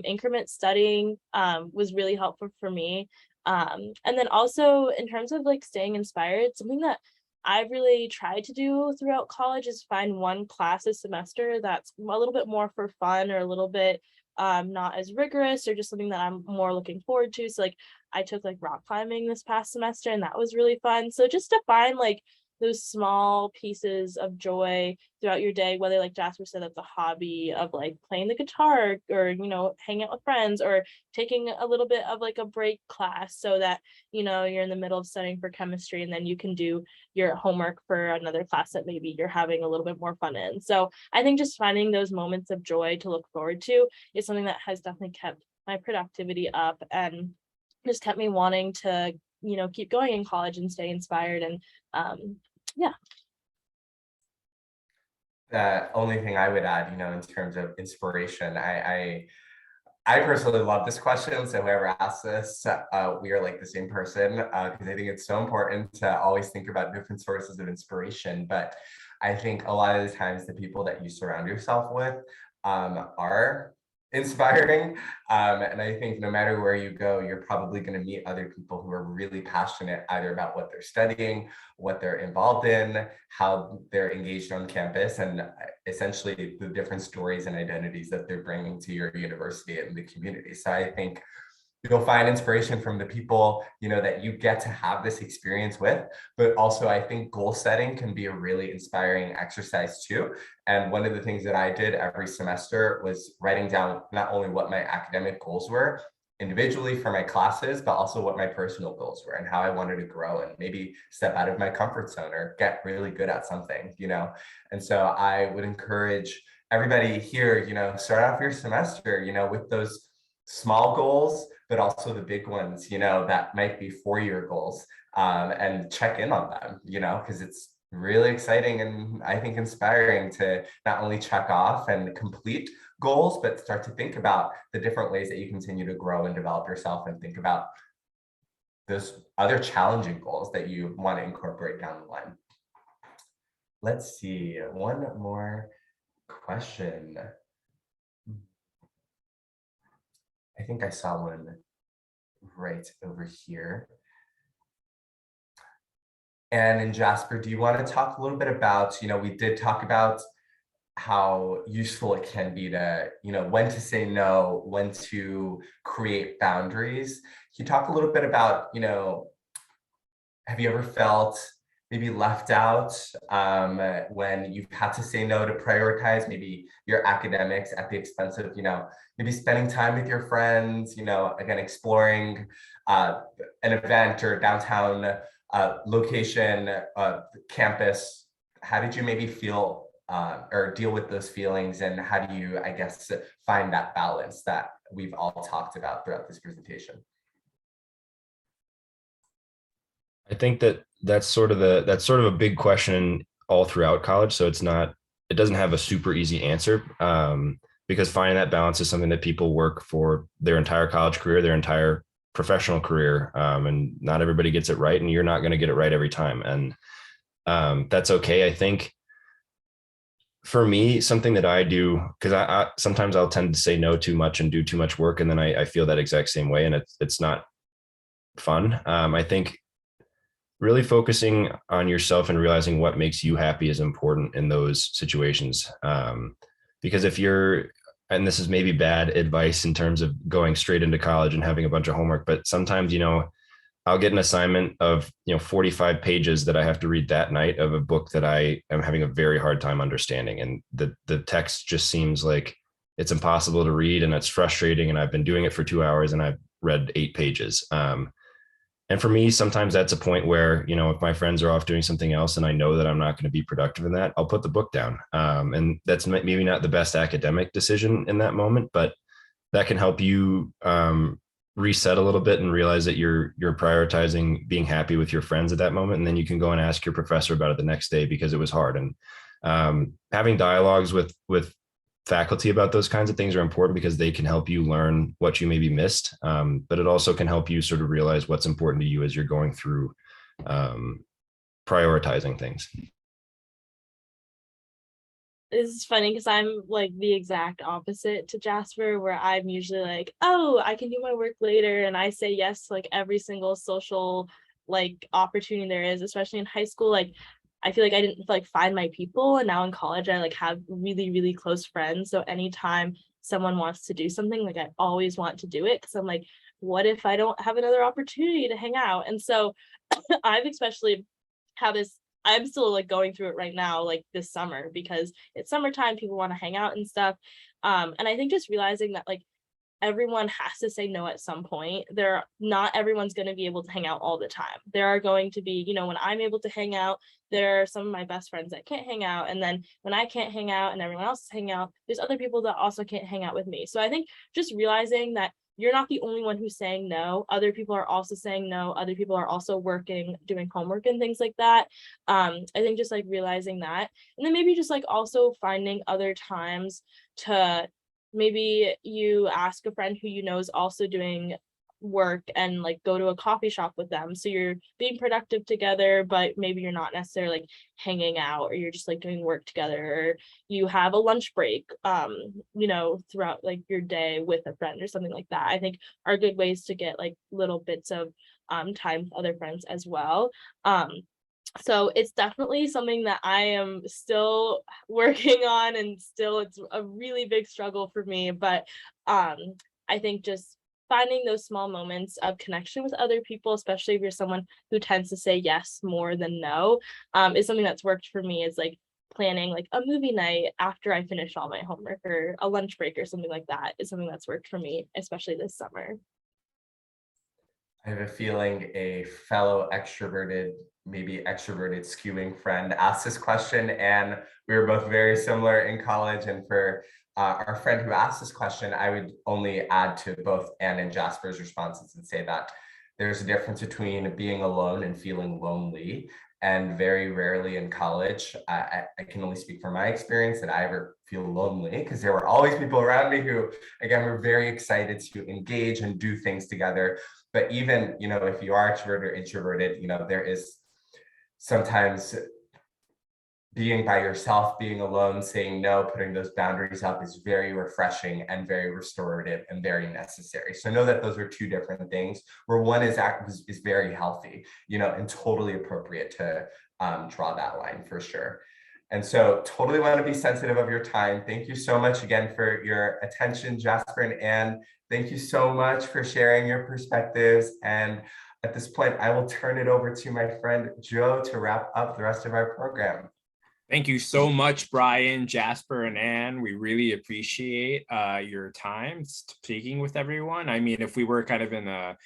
increment studying was really helpful for me. And then also in terms of like staying inspired, something that I've really tried to do throughout college is find one class a semester that's a little bit more for fun, or a little bit not as rigorous, or just something that I'm more looking forward to. So like I took like rock climbing this past semester, and that was really fun. So just to find like those small pieces of joy throughout your day, whether like Jasper said, that's a hobby of like playing the guitar or, you know, hanging out with friends or taking a little bit of like a break class so that, you know, you're in the middle of studying for chemistry and then you can do your homework for another class that maybe you're having a little bit more fun in. So I think just finding those moments of joy to look forward to is something that has definitely kept my productivity up and just kept me wanting to, you know, keep going in college and stay inspired. And yeah. The only thing I would add, you know, in terms of inspiration, I personally love this question. So whoever asks this, we are like the same person, because I think it's so important to always think about different sources of inspiration. But I think a lot of the times the people that you surround yourself with are inspiring. And I think no matter where you go, you're probably going to meet other people who are really passionate either about what they're studying, what they're involved in, how they're engaged on campus, and essentially the different stories and identities that they're bringing to your university and the community. So I think you'll find inspiration from the people, you know, that you get to have this experience with, but also I think goal setting can be a really inspiring exercise too. And one of the things that I did every semester was writing down not only what my academic goals were individually for my classes, but also what my personal goals were and how I wanted to grow and maybe step out of my comfort zone or get really good at something, you know? And so I would encourage everybody here, you know, start off your semester, you know, with those small goals, but also the big ones, you know, that might be 4-year goals, and check in on them, you know, because it's really exciting and I think inspiring to not only check off and complete goals, but start to think about the different ways that you continue to grow and develop yourself and think about those other challenging goals that you want to incorporate down the line. Let's see, one more question. I think I saw one right over here. And Jasper, do you want to talk a little bit about, you know, we did talk about how useful it can be to, you know, when to say no, when to create boundaries. Can you talk a little bit about, you know, have you ever felt maybe left out when you've had to say no to prioritize maybe your academics at the expense of, you know, maybe spending time with your friends, you know, again, exploring an event or downtown location, campus? How did you maybe feel or deal with those feelings, and how do you, I guess, find that balance that we've all talked about throughout this presentation? I think that's sort of a big question all throughout college. So it doesn't have a super easy answer, because finding that balance is something that people work for their entire college career, their entire professional career, and not everybody gets it right, and you're not going to get it right every time, and that's okay. I think for me, something that I do, because I sometimes I'll tend to say no too much and do too much work, and then I feel that exact same way, and it's not fun. I think really focusing on yourself and realizing what makes you happy is important in those situations. Because if you're, and this is maybe bad advice in terms of going straight into college and having a bunch of homework, but sometimes, you know, I'll get an assignment of, you know, 45 pages that I have to read that night of a book that I am having a very hard time understanding. And the text just seems like it's impossible to read, and it's frustrating. And I've been doing it for 2 hours and I've read 8 pages. And for me, sometimes that's a point where, you know, if my friends are off doing something else and I know that I'm not going to be productive in that, I'll put the book down. And that's maybe not the best academic decision in that moment, but that can help you reset a little bit and realize that you're prioritizing being happy with your friends at that moment. And then you can go and ask your professor about it the next day because it was hard. And having dialogues with faculty about those kinds of things are important because they can help you learn what you maybe missed. But it also can help you sort of realize what's important to you as you're going through prioritizing things. It's funny because I'm like the exact opposite to Jasper, where I'm usually like, oh, I can do my work later. And I say yes to like every single social like opportunity there is, especially in high school. Like I feel like I didn't like find my people, and now in college I like have really, really close friends. So anytime someone wants to do something, like I always want to do it because I'm like, what if I don't have another opportunity to hang out? And so I've especially had this I'm still like going through it right now, like this summer, because it's summertime, people want to hang out and stuff. And I think just realizing that like everyone has to say no at some point. Not everyone's going to be able to hang out all the time. There are going to be, when I'm able to hang out, there are some of my best friends that can't hang out. And then when I can't hang out and everyone else is hanging out, there's other people that also can't hang out with me. So I think just realizing that you're not the only one who's saying no. Other people are also saying no. Other people are also working, doing homework and things like that. I think just like realizing that, and then maybe just like also finding other times to, maybe you ask a friend who is also doing work and like go to a coffee shop with them. So you're being productive together, but maybe you're not necessarily like hanging out, or you're just like doing work together, or you have a lunch break, throughout like your day with a friend or something like that. I think are good ways to get like little bits of time with other friends as well. So it's definitely something that I am still working on, and still it's a really big struggle for me. But I think just finding those small moments of connection with other people, especially if you're someone who tends to say yes more than no, is something that's worked for me. Is like planning like a movie night after I finish all my homework, or a lunch break or something like that is something that's worked for me, especially this summer. I have a feeling a fellow extroverted, maybe extroverted skewing friend asked this question, and we were both very similar in college. And for our friend who asked this question, I would only add to both Anne and Jasper's responses and say that there's a difference between being alone and feeling lonely. And very rarely in college, I can only speak from my experience, that I ever feel lonely, because there were always people around me who, again, were very excited to engage and do things together. But even, if you are extroverted or introverted, there is sometimes being by yourself, being alone, saying no, putting those boundaries up is very refreshing and very restorative and very necessary. So know that those are two different things, where one is very healthy, and totally appropriate to draw that line for sure. And so totally want to be sensitive of your time. Thank you so much again for your attention, Jasper and Anne. Thank you so much for sharing your perspectives. And at this point, I will turn it over to my friend Joe to wrap up the rest of our program. Thank you so much, Brian, Jasper, and Anne. We really appreciate your time speaking with everyone. I mean, if we were kind of in a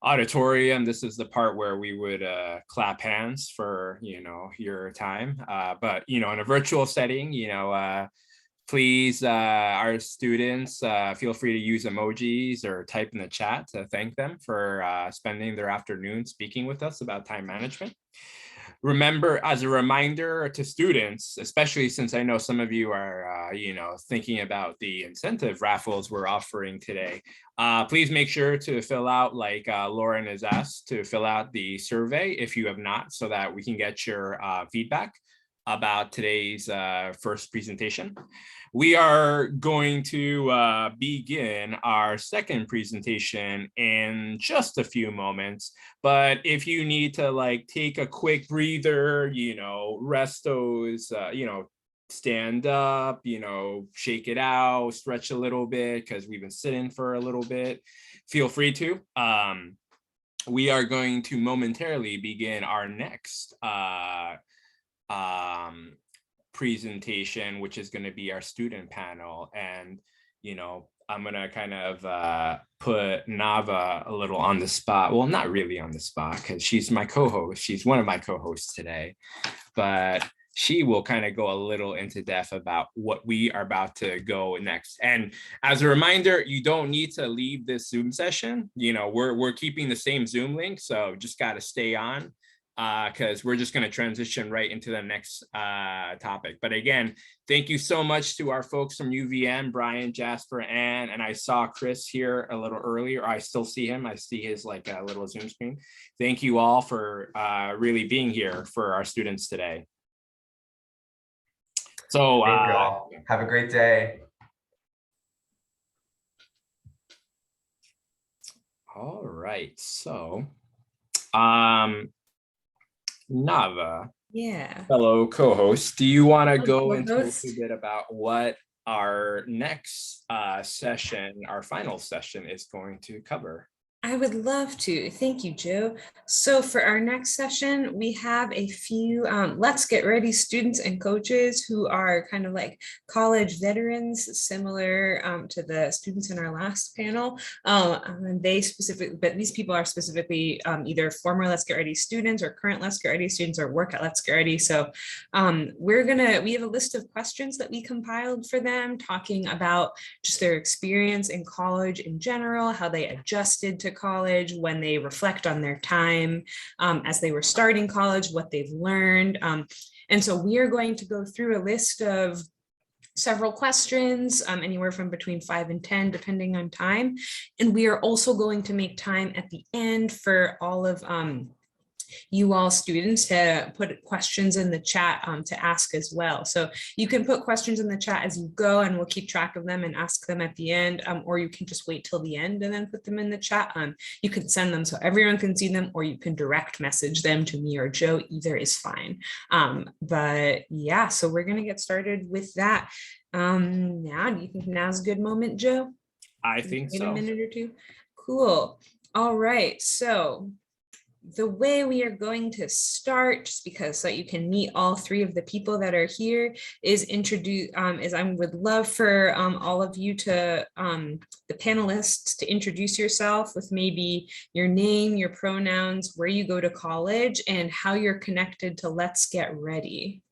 auditorium, this is the part where we would clap hands for, your time. But, in a virtual setting, please, our students, feel free to use emojis or type in the chat to thank them for spending their afternoon speaking with us about time management. Remember, as a reminder to students, especially since I know some of you are, thinking about the incentive raffles we're offering today, please make sure to fill out, like Lauren has asked, to fill out the survey if you have not, so that we can get your feedback about today's first presentation. We are going to begin our second presentation in just a few moments. But if you need to take a quick breather, rest those, stand up, shake it out, stretch a little bit, because we've been sitting for a little bit, feel free to. We are going to momentarily begin our next presentation, which is going to be our student panel. And I'm going to kind of put Nava a little on the spot. Well, not really on the spot, because she's my co-host. She's one of my co-hosts today, but she will kind of go a little into depth about what we are about to go next. And as a reminder, you don't need to leave this Zoom session. We're keeping the same Zoom link, so just got to stay on, because we're just going to transition right into the next topic. But again, thank you so much to our folks from UVM, Brian, Jasper, Anne, and I saw Chris here a little earlier. I still see him. I see his little Zoom screen. Thank you all for really being here for our students today. So thank you all. Have a great day. All right. So Nava, Yeah. fellow co-host, do you want to go into a Co-host. little bit about what our next session, our final session, is going to cover? I would love to. Thank you, Joe. So for our next session, we have a few Let's Get Ready students and coaches who are kind of like college veterans, similar to the students in our last panel. And they specifically, but these people are specifically either former Let's Get Ready students or current Let's Get Ready students or work at Let's Get Ready. So we have a list of questions that we compiled for them, talking about just their experience in college in general, how they adjusted to college, when they reflect on their time as they were starting college, what they've learned. And so we are going to go through a list of several questions, anywhere from between 5 and 10, depending on time. And we are also going to make time at the end for all of you all students to put questions in the chat to ask as well. So you can put questions in the chat as you go and we'll keep track of them and ask them at the end, or you can just wait till the end and then put them in the chat. You can send them so everyone can see them, or you can direct message them to me or Joe, either is fine. But yeah, so we're gonna get started with that. Now, do you think now's a good moment, Joe? I think Wait so. a minute or two. Cool. All right, so the way we are going to start, just because so you can meet all three of the people that are here, is I would love for all of you to, the panelists, to introduce yourself with maybe your name, your pronouns, where you go to college, and how you're connected to Let's Get Ready.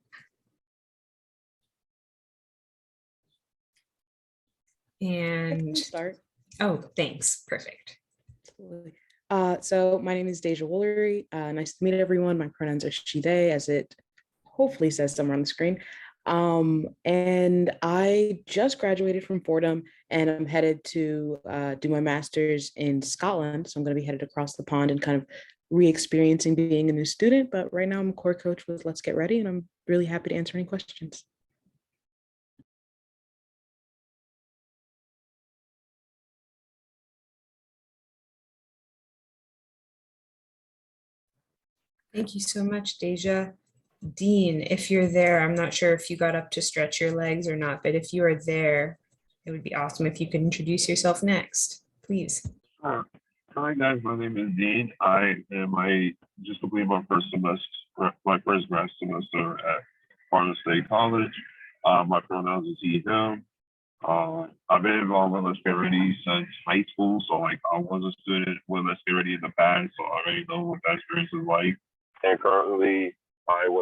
And Start. oh, thanks. Perfect. Absolutely. So my name is Deja Woolery. Nice to meet everyone. My pronouns are she, they, as it hopefully says somewhere on the screen. And I just graduated from Fordham and I'm headed to do my master's in Scotland. So I'm going to be headed across the pond and kind of re-experiencing being a new student. But right now I'm a core coach with Let's Get Ready and I'm really happy to answer any questions. Thank you so much, Deja. Dean, if you're there, I'm not sure if you got up to stretch your legs or not, but if you are there, it would be awesome if you could introduce yourself next, please. Hi guys, my name is Dean. I just completed my first semester, my first grad semester at Florida State College. My pronouns is he, him. I've been involved with Let's Get Ready since high school, so like I was a student with Let's Get Ready in the past, so I already know what that experience is like. And currently, I am a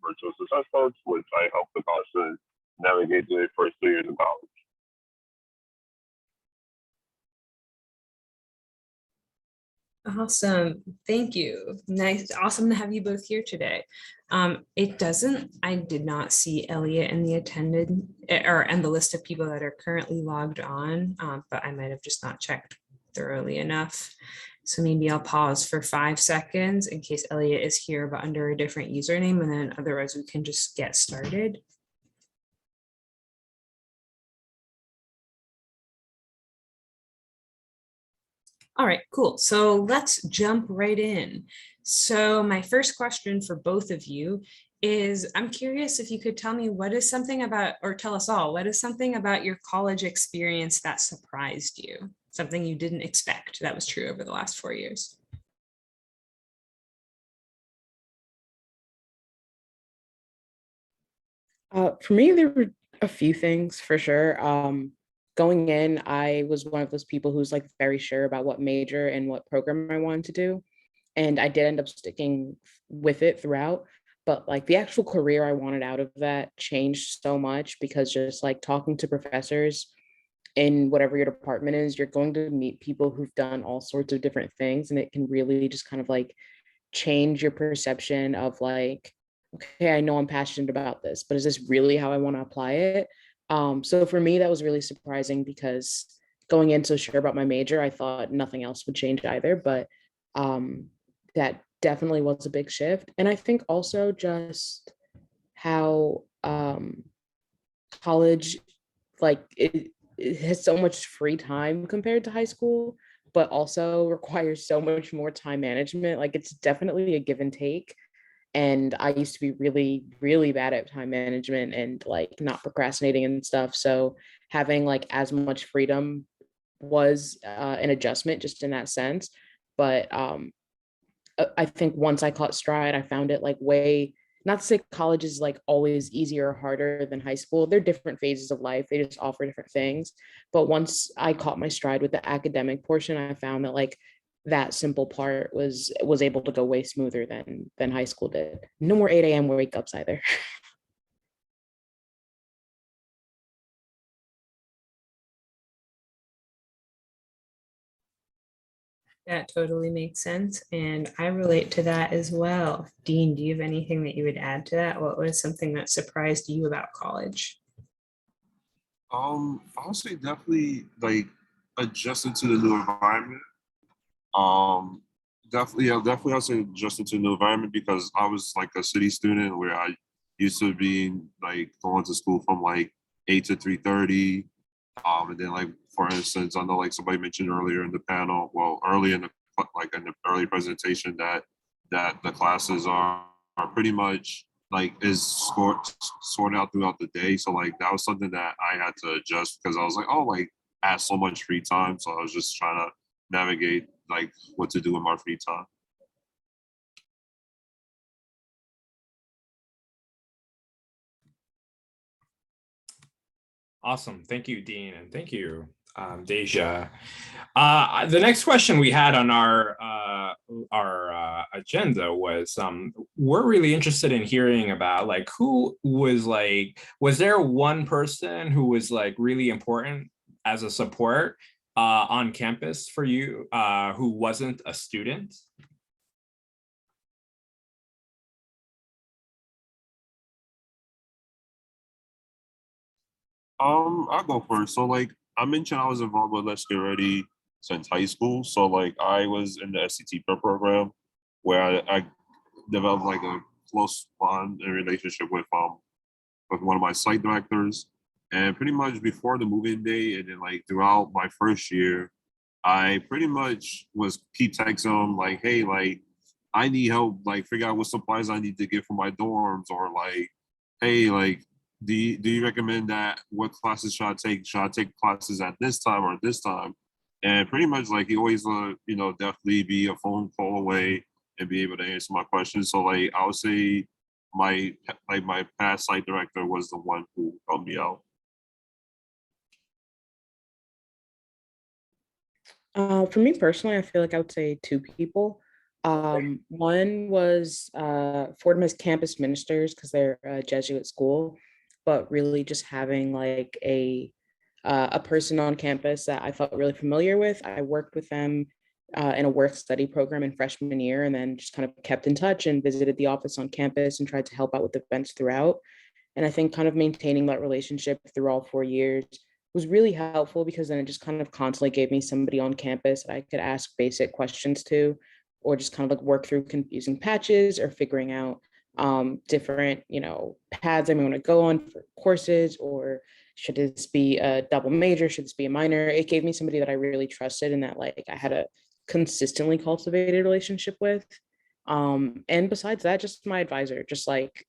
virtual success coach, which I help the college navigate through their first 2 years of college. Awesome. Thank you. Nice. Awesome to have you both here today. I did not see Elliot in the and the list of people that are currently logged on, but I might have just not checked thoroughly enough. So maybe I'll pause for 5 seconds in case Elliot is here, but under a different username, and then otherwise we can just get started. All right, cool. So let's jump right in. So my first question for both of you is, I'm curious if you could tell me what is something about, or tell us all, what is something about your college experience that surprised you? Something you didn't expect that was true over the last 4 years? For me, there were a few things for sure. Going in, I was one of those people who's like very sure about what major and what program I wanted to do. And I did end up sticking with it throughout. But like the actual career I wanted out of that changed so much because just like talking to professors in whatever your department is, you're going to meet people who've done all sorts of different things. And it can really just kind of like change your perception of like, okay, I know I'm passionate about this, but is this really how I want to apply it? So for me, that was really surprising because going in so sure about my major, I thought nothing else would change either, but that definitely was a big shift. And I think also just how college, like it has so much free time compared to high school, but also requires so much more time management. Like it's definitely a give and take. And I used to be really, really bad at time management and like not procrastinating and stuff. So having like as much freedom was an adjustment just in that sense. But I think once I caught stride, I found it like way, not to say college is like always easier or harder than high school. They're different phases of life. They just offer different things. But once I caught my stride with the academic portion, I found that like that simple part was able to go way smoother than high school did. No more 8 a.m. wake ups either. That totally makes sense. And I relate to that as well. Dean, do you have anything that you would add to that? What was something that surprised you about college? I'll say definitely like adjusting to the new environment. Um, definitely I'll say adjusting to the new environment because I was like a city student where I used to be like going to school from like 8 to 3:30. And then like for instance, I know like somebody mentioned earlier in the panel, well, early in the like in the early presentation that the classes are pretty much like is sorted out throughout the day. So like that was something that I had to adjust because I was like, oh, like I had so much free time. So I was just trying to navigate like what to do in my free time. Awesome. Thank you, Dean, and thank you, Deja. The next question we had on our agenda was we're really interested in hearing about like who was like, was there one person who was like really important as a support on campus for you who wasn't a student? I'll go first. So like I mentioned I was involved with Let's Get Ready since high school. So like I was in the SCT prep program where I developed like a close bond and relationship with one of my site directors. And pretty much before the moving day and then like throughout my first year, I pretty much was keep texting them like, hey, like I need help, like figure out what supplies I need to get for my dorms, or like, hey, like do you recommend that what classes should I take? Should I take classes at this time or this time? And pretty much like he always definitely be a phone call away and be able to answer my questions. So like I would say my past site director was the one who helped me out. For me personally, I feel like I would say two people. One was Fordham's campus ministers because they're a Jesuit school, but really just having like a person on campus that I felt really familiar with. I worked with them in a work study program in freshman year, and then just kind of kept in touch and visited the office on campus and tried to help out with events throughout. And I think kind of maintaining that relationship through all 4 years was really helpful because then it just kind of constantly gave me somebody on campus that I could ask basic questions to, or just kind of like work through confusing patches or figuring out different, paths I may want to go on for courses, or should this be a double major? Should this be a minor? It gave me somebody that I really trusted and that like I had a consistently cultivated relationship with. And besides that, just my advisor, just like,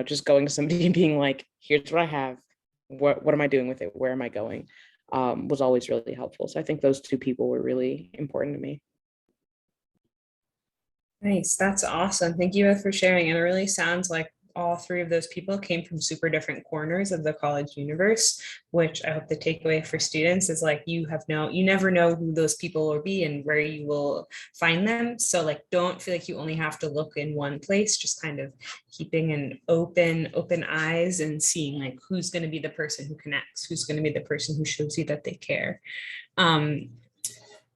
just going to somebody and being like, here's what I have. What am I doing with it? Where am I going? Was always really helpful. So I think those two people were really important to me. Nice. That's awesome. Thank you both for sharing. And it really sounds like all three of those people came from super different corners of the college universe, which I hope the takeaway for students is like you never know who those people will be and where you will find them. So like don't feel like you only have to look in one place, just kind of keeping an open eyes and seeing like who's going to be the person who connects, who's going to be the person who shows you that they care.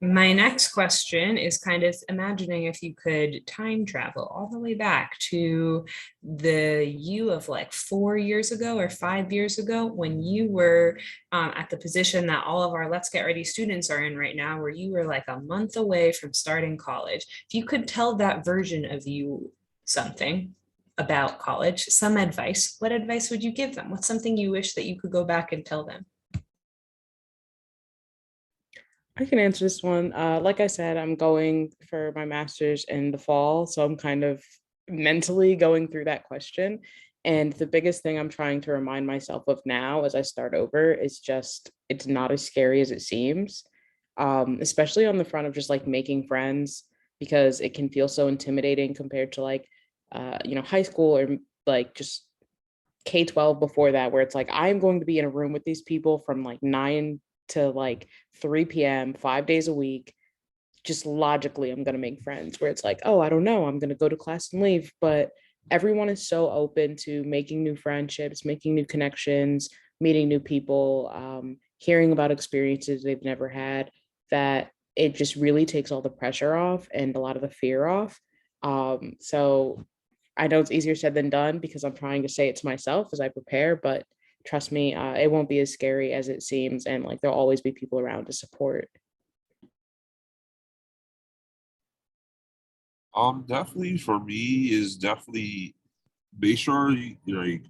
My next question is kind of imagining if you could time travel all the way back to the you of like 4 years ago or 5 years ago when you were at the position that all of our Let's Get Ready students are in right now, where you were like a month away from starting college. If you could tell that version of you something about college, some advice, what advice would you give them? What's something you wish that you could go back and tell them? I can answer this one. Like I said, I'm going for my master's in the fall, so I'm kind of mentally going through that question. And the biggest thing I'm trying to remind myself of now as I start over is just it's not as scary as it seems, especially on the front of just like making friends, because it can feel so intimidating compared to like, high school or like just K-12 before that, where it's like, I'm going to be in a room with these people from like 9 to like 3 p.m., 5 days a week. Just logically, I'm going to make friends, where it's like, oh, I don't know, I'm going to go to class and leave. But everyone is so open to making new friendships, making new connections, meeting new people, hearing about experiences they've never had, that it just really takes all the pressure off and a lot of the fear off. So I know it's easier said than done because I'm trying to say it to myself as I prepare, but trust me, it won't be as scary as it seems. And like, there'll always be people around to support. Definitely for me is definitely make sure like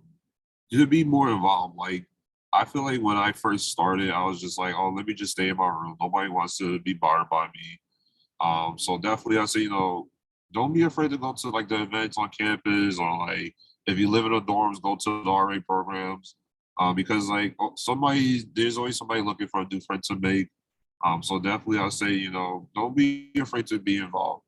to be more involved. Like I feel like when I first started, I was just like, oh, let me just stay in my room. Nobody wants to be bothered by me. So definitely I say, don't be afraid to go to like the events on campus, or like if you live in the dorms, go to the RA programs. Because like there's always somebody looking for a new friend to make. So definitely I'll say, don't be afraid to be involved.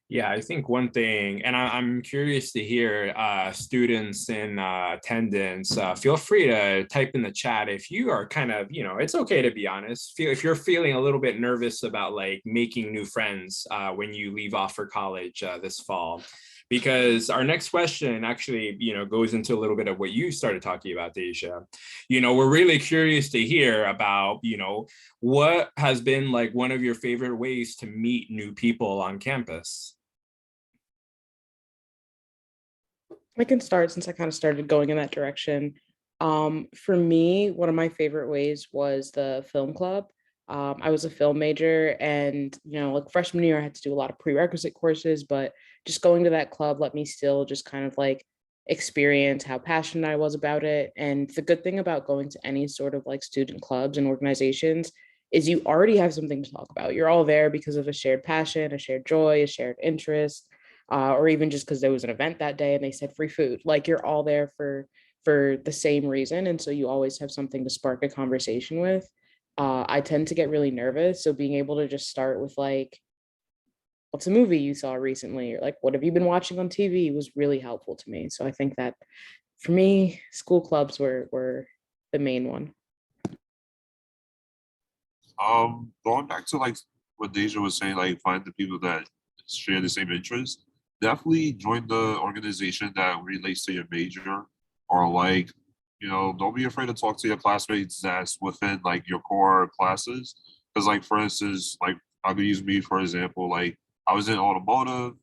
Yeah, I think one thing, and I'm curious to hear students in attendance, feel free to type in the chat if you are kind of, it's okay to be honest. If you're feeling a little bit nervous about like making new friends when you leave off for college this fall. Because our next question actually, goes into a little bit of what you started talking about, Deja. We're really curious to hear about, what has been like one of your favorite ways to meet new people on campus? I can start since I kind of started going in that direction. For me, one of my favorite ways was the film club. I was a film major, and like freshman year, I had to do a lot of prerequisite courses, but just going to that club let me still just kind of like experience how passionate I was about it. And the good thing about going to any sort of like student clubs and organizations is you already have something to talk about. You're all there because of a shared passion, a shared joy, a shared interest, or even just because there was an event that day and they said free food. Like, you're all there for the same reason, and so you always have something to spark a conversation with. I tend to get really nervous, so being able to just start with like, what's a movie you saw recently, or like, what have you been watching on TV, was really helpful to me. So I think that for me, school clubs were the main one. Going back to like what Deja was saying, like find the people that share the same interests. Definitely join the organization that relates to your major, or like, don't be afraid to talk to your classmates that's within like your core classes. Because like for instance, like I'll use me for example, like I was in automotive,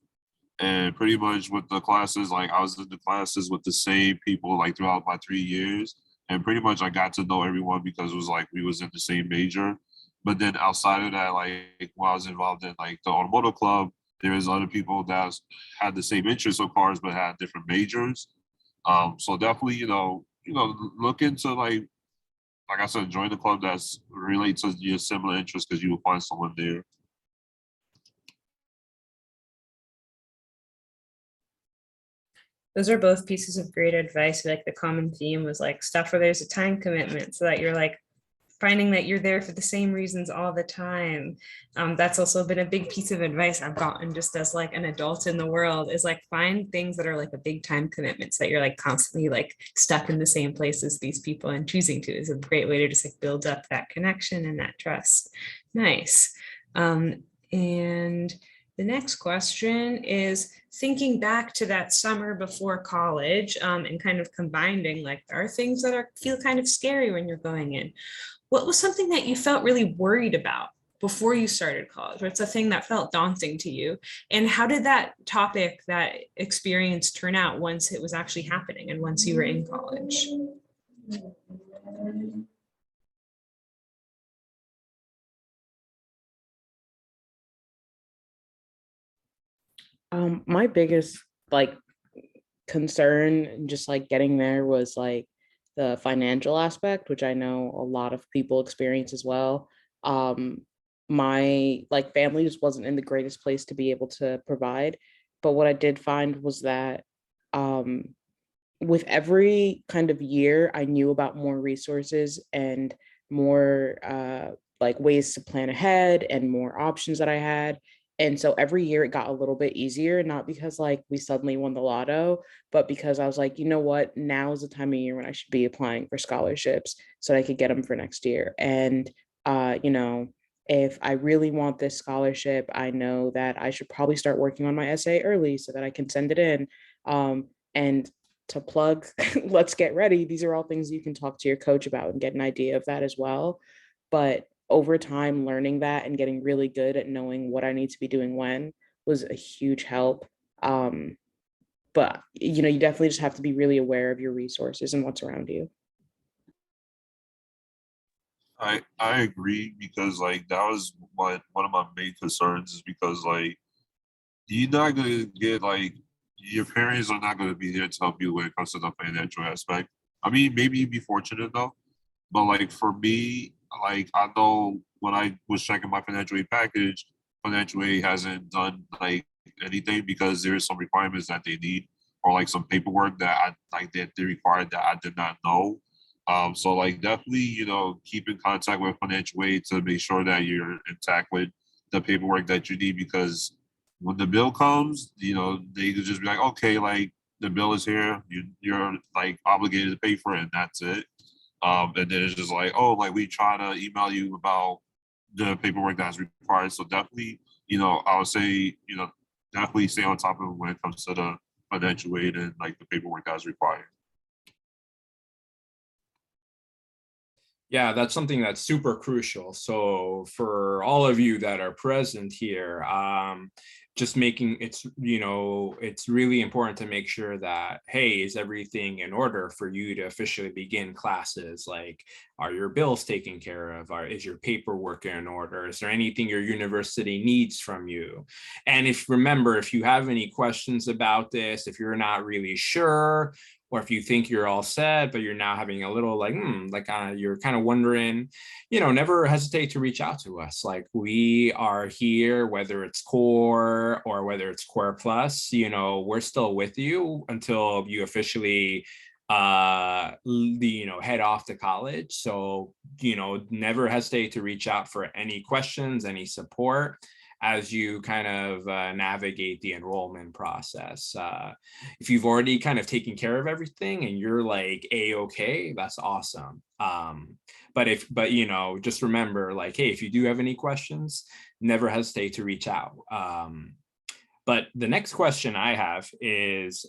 and pretty much with the classes, like I was in the classes with the same people like throughout my 3 years. And pretty much I got to know everyone because it was like we was in the same major. But then outside of that, like when I was involved in like the automotive club, there was other people that had the same interest of cars but had different majors. So definitely, look into like I said, join the club that's relates to your similar interests, because you will find someone there. Those are both pieces of great advice. Like the common theme was like stuff where there's a time commitment, so that you're like finding that you're there for the same reasons all the time. That's also been a big piece of advice I've gotten just as like an adult in the world, is like find things that are like a big time commitment, so that you're like constantly like stuck in the same place as these people, and choosing to is a great way to just like build up that connection and that trust. Nice. And the next question is thinking back to that summer before college, and kind of combining like, there are things that feel kind of scary when you're going in. What was something that you felt really worried about before you started college? What's a thing that felt daunting to you? And how did that topic, that experience turn out once it was actually happening and once you were in college? My biggest like concern just like getting there was like the financial aspect, which I know a lot of people experience as well. My like family just wasn't in the greatest place to be able to provide. But what I did find was that with every kind of year, I knew about more resources and more like ways to plan ahead and more options that I had. And so every year it got a little bit easier, not because like we suddenly won the lotto, but because I was like, you know what, now is the time of year when I should be applying for scholarships so that I could get them for next year. And, you know, if I really want this scholarship, I know that I should probably start working on my essay early so that I can send it in. And to plug Let's Get Ready, these are all things you can talk to your coach about and get an idea of that as well. But over time, learning that and getting really good at knowing what I need to be doing when was a huge help. But you know, you definitely just have to be really aware of your resources and what's around you. I agree because like that was one of my main concerns is because like you're not gonna get like your parents are not gonna be there to help you when it comes to the financial aspect. I mean, maybe you'd be fortunate though, but like for me, like I know when I was checking my financial aid package, financial aid hasn't done like anything because there is some requirements that they need or like some paperwork that I like that they required that I did not know. So like definitely, you know, keep in contact with financial aid to make sure that you're intact with the paperwork that you need because when the bill comes, you know, they could just be like, okay, like the bill is here, you're like obligated to pay for it, and that's it. And then it's just like, oh, like we try to email you about the paperwork that's required. So definitely, you know, I would say, you know, definitely stay on top of it when it comes to the financial aid and like the paperwork that's required. Yeah, that's something that's super crucial. So for all of you that are present here, just making it's, you know, it's really important to make sure that, hey, is everything in order for you to officially begin classes? Like, are your bills taken care of? Is your paperwork in order? Is there anything your university needs from you? And remember, if you have any questions about this, if you're not really sure, or if you think you're all set, but you're now having a little like, you're kind of wondering, you know, never hesitate to reach out to us. Like we are here, whether it's core or whether it's core plus, you know, we're still with you until you officially you know, head off to college. So, you know, never hesitate to reach out for any questions, any support as you kind of navigate the enrollment process. If you've already kind of taken care of everything and you're like a-okay, that's awesome. But you know, just remember like, hey, if you do have any questions, never hesitate to reach out. But the next question I have is,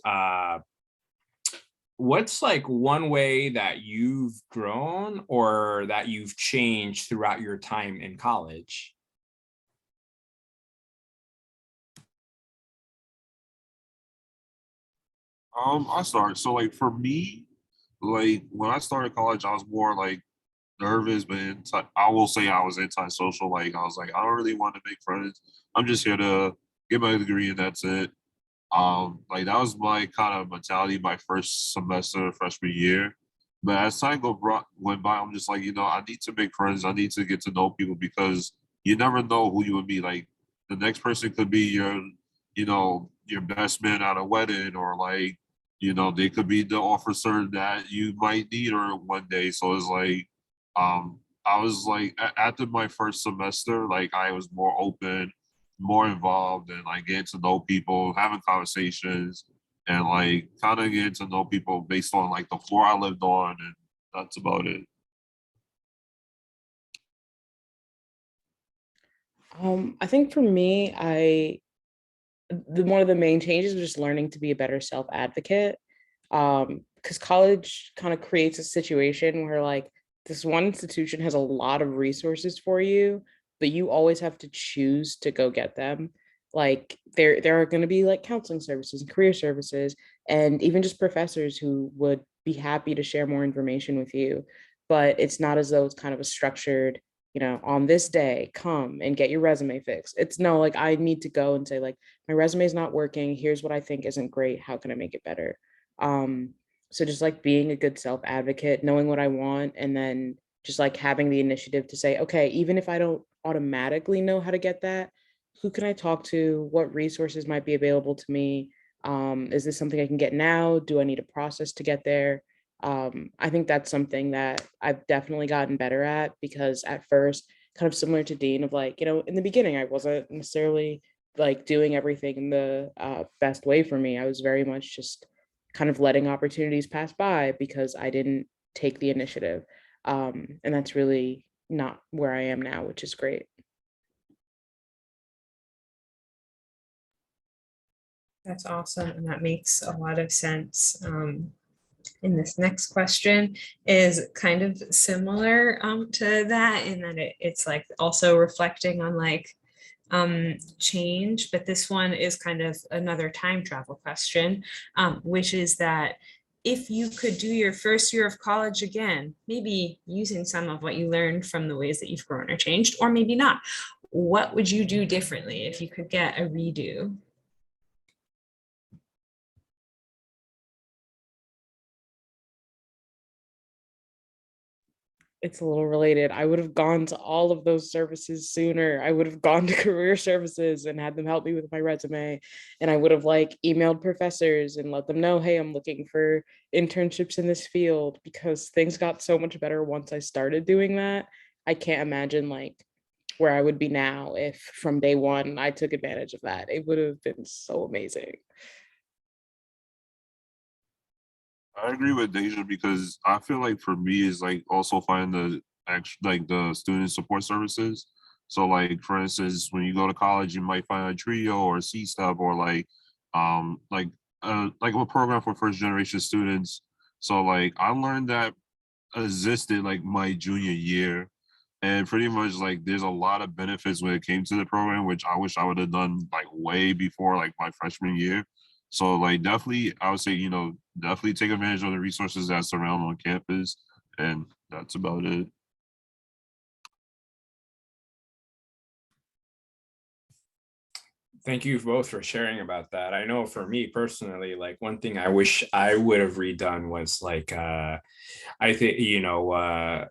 what's like one way that you've grown or that you've changed throughout your time in college? I started. So like for me, like when I started college, I was more like nervous, but I will say I was antisocial. Like I was like, I don't really want to make friends. I'm just here to get my degree and that's it. Like that was my kind of mentality my first semester freshman year. But as time went by, I'm just like, you know, I need to make friends. I need to get to know people because you never know who you would be. Like the next person could be your, you know, your best man at a wedding, or like, you know, they could be the officer that you might need or one day. So it's like, I was like, after my first semester, like I was more open, more involved, and like getting to know people, having conversations, and like kind of getting to know people based on like the floor I lived on, and that's about it. I think for me, one of the main changes was just learning to be a better self advocate. Because college kind of creates a situation where like this one institution has a lot of resources for you, but you always have to choose to go get them. Like there are going to be like counseling services and career services, and even just professors who would be happy to share more information with you. But it's not as though it's kind of a structured, you know, on this day, come and get your resume fixed. It's no, like I need to go and say, like, my resume is not working. Here's what I think isn't great. How can I make it better? Um, so just like being a good self advocate, knowing what I want, and then just like having the initiative to say, okay, even if I don't automatically know how to get that, who can I talk to? What resources might be available to me? Is this something I can get now? Do I need a process to get there? I think that's something that I've definitely gotten better at, because at first, kind of similar to Dean, of like, in the beginning, I wasn't necessarily like doing everything in the best way for me. I was very much just kind of letting opportunities pass by because I didn't take the initiative. And that's really not where I am now, which is great. That's awesome, and that makes a lot of sense. And this next question is kind of similar to that, in that it's like also reflecting on like change, but this one is kind of another time travel question, which is that if you could do your first year of college again, maybe using some of what you learned from the ways that you've grown or changed, or maybe not, what would you do differently if you could get a redo? It's a little related. I would have gone to all of those services sooner. I would have gone to career services and had them help me with my resume. And I would have like emailed professors and let them know, hey, I'm looking for internships in this field, because things got so much better once I started doing that. I can't imagine like where I would be now if from day one I took advantage of that. It would have been so amazing. I agree with Deja because I feel like for me is like also find the like the student support services. So like for instance, when you go to college, you might find a trio or a C step or like a program for first generation students. So like I learned that existed like my junior year. And pretty much like there's a lot of benefits when it came to the program, which I wish I would have done like way before like my freshman year. So like definitely I would say, definitely take advantage of the resources that surround on campus. And that's about it. Thank you both for sharing about that. I know for me personally, like one thing I wish I would have redone was like I think,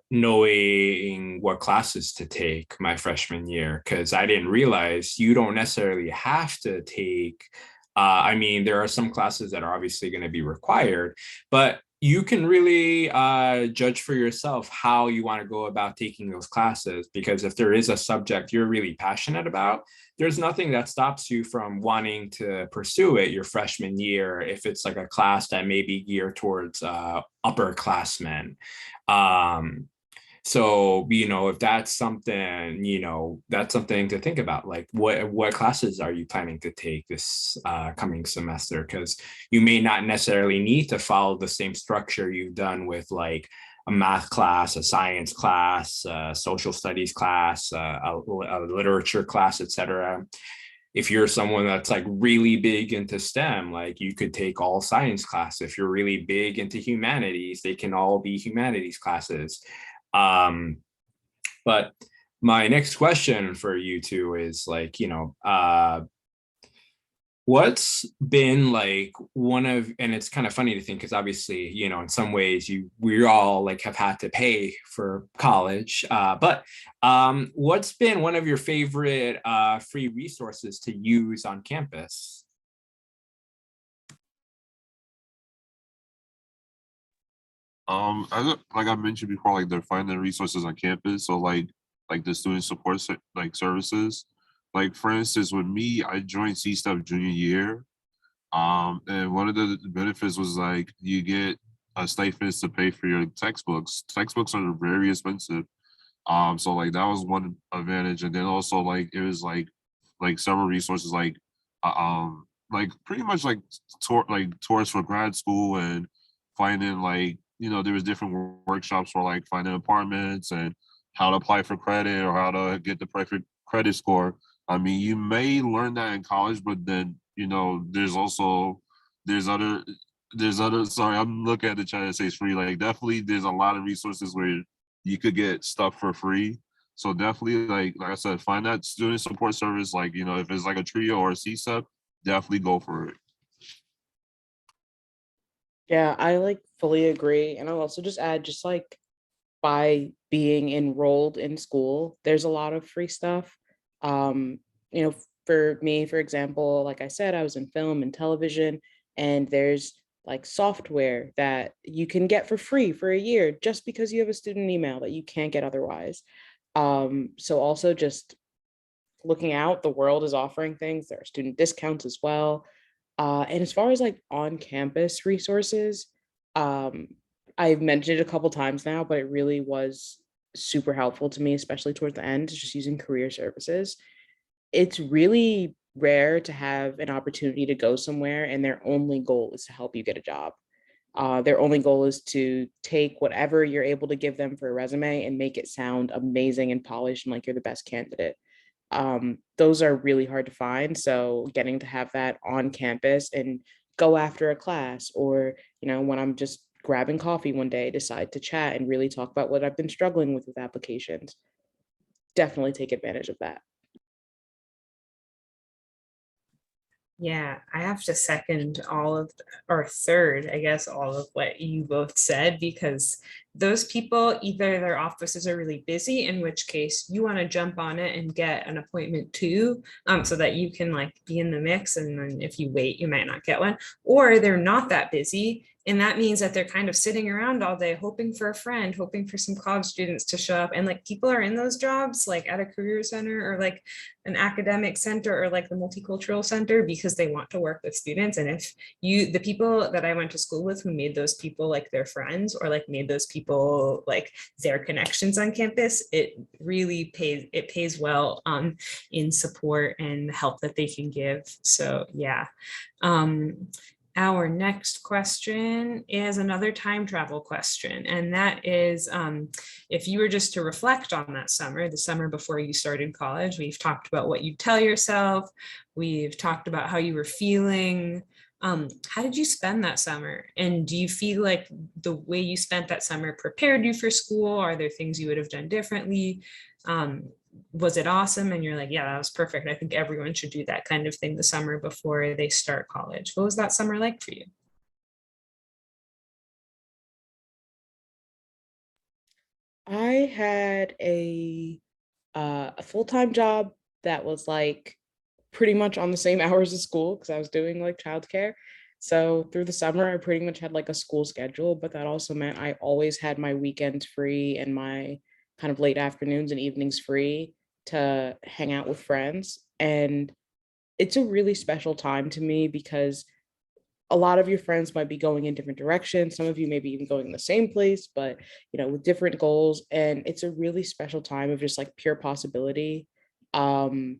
knowing what classes to take my freshman year, because I didn't realize you don't necessarily have to take, I mean, there are some classes that are obviously going to be required, but you can really judge for yourself how you want to go about taking those classes, because if there is a subject you're really passionate about, there's nothing that stops you from wanting to pursue it your freshman year if it's like a class that may be geared towards upperclassmen. So, if that's something, that's something to think about. Like what classes are you planning to take this coming semester? Because you may not necessarily need to follow the same structure you've done with like a math class, a science class, a social studies class, a literature class, etc. If you're someone that's like really big into STEM, like you could take all science class. If you're really big into humanities, they can all be humanities classes. But my next question for you two is like, what's been like one of, and it's kind of funny to think because obviously, in some ways we all like have had to pay for college, but what's been one of your favorite free resources to use on campus? Like I mentioned before, like they're finding resources on campus. So like the student support like services. Like for instance, with me, I joined C-Step junior year. And one of the benefits was like you get a stipend to pay for your textbooks. Textbooks are very expensive. So like that was one advantage. And then also like it was like several resources like pretty much like tours for grad school and finding like there was different workshops for like finding apartments and how to apply for credit or how to get the perfect credit score. I mean, you may learn that in college, but then there's other. Sorry, I'm looking at the chat that says free. Like definitely, there's a lot of resources where you could get stuff for free. So definitely, like I said, find that student support service. Like if it's like a trio or a CSEP, definitely go for it. Yeah, I like fully agree. And I'll also just add, just like by being enrolled in school, there's a lot of free stuff. You know, For me, for example, like I said, I was in film and television, and there's like software that you can get for free for a year just because you have a student email that you can't get otherwise. So also just looking out, the world is offering things. There are student discounts as well. And as far as like on-campus resources, um, I've mentioned it a couple times now, but it really was super helpful to me, especially towards the end, just using career services. It's really rare to have an opportunity to go somewhere and their only goal is to help you get a job. Their only goal is to take whatever you're able to give them for a resume and make it sound amazing and polished and like you're the best candidate. Those are really hard to find. So getting to have that on campus and go after a class, or, you know, when I'm just grabbing coffee one day, decide to chat and really talk about what I've been struggling with applications. Definitely take advantage of that. Yeah, I have to second all of, or third, I guess, all of what you both said, because those people, either their offices are really busy, in which case you want to jump on it and get an appointment too, so that you can like be in the mix. And then if you wait, you might not get one, or they're not that busy. And that means that they're kind of sitting around all day, hoping for a friend, hoping for some college students to show up. And like people are in those jobs, like at a career center or like an academic center or like the multicultural center, because they want to work with students. And if the people that I went to school with who made those people like their friends, or like made those people like their connections on campus, it really pays well in support and the help that they can give. So yeah. Our next question is another time travel question, and that is, if you were just to reflect on that summer, the summer before you started college, we've talked about what you tell yourself, we've talked about how you were feeling. How did you spend that summer? And do you feel like the way you spent that summer prepared you for school? Are there things you would have done differently? Was it awesome? And you're like, yeah, that was perfect. I think everyone should do that kind of thing the summer before they start college. What was that summer like for you? I had a full-time job that was like pretty much on the same hours as school because I was doing like childcare. So through the summer, I pretty much had like a school schedule, but that also meant I always had my weekends free and my kind of late afternoons and evenings free to hang out with friends. And it's a really special time to me because a lot of your friends might be going in different directions. Some of you may be even going in the same place, but you know, with different goals. And it's a really special time of just like pure possibility. And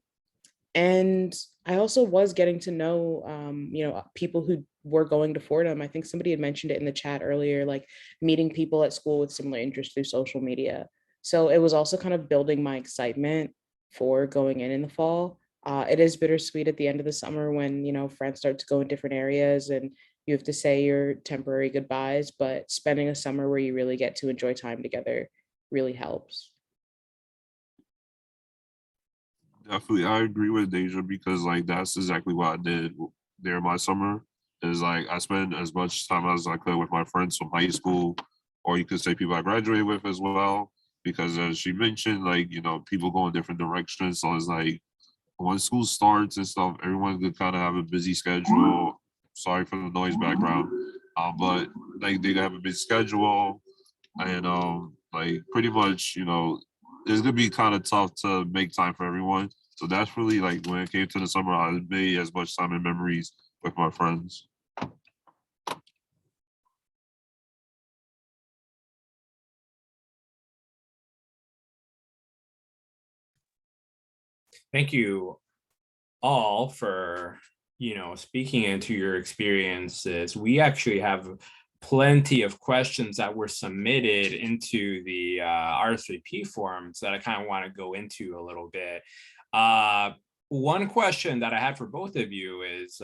I also was getting to know, you know, people who were going to Fordham. I think somebody had mentioned it in the chat earlier, like meeting people at school with similar interests through social media. So it was also kind of building my excitement for going in the fall. It is bittersweet at the end of the summer when, you know, friends start to go in different areas and you have to say your temporary goodbyes, but spending a summer where you really get to enjoy time together really helps. Definitely, I agree with Deja because like that's exactly what I did there my summer. Is like I spent as much time as I could with my friends from high school, or you could say people I graduated with as well. Because as she mentioned, like you know, people go in different directions. So it's like when school starts and stuff, everyone could kind of have a busy schedule. Sorry for the noise background, but like they have a busy schedule, and like pretty much you know it's gonna be kind of tough to make time for everyone. So that's really like when it came to the summer, I made as much time and memories with my friends. Thank you all for, you know, speaking into your experiences. We actually have plenty of questions that were submitted into the R3P forums that I kind of want to go into a little bit. One question that I had for both of you is,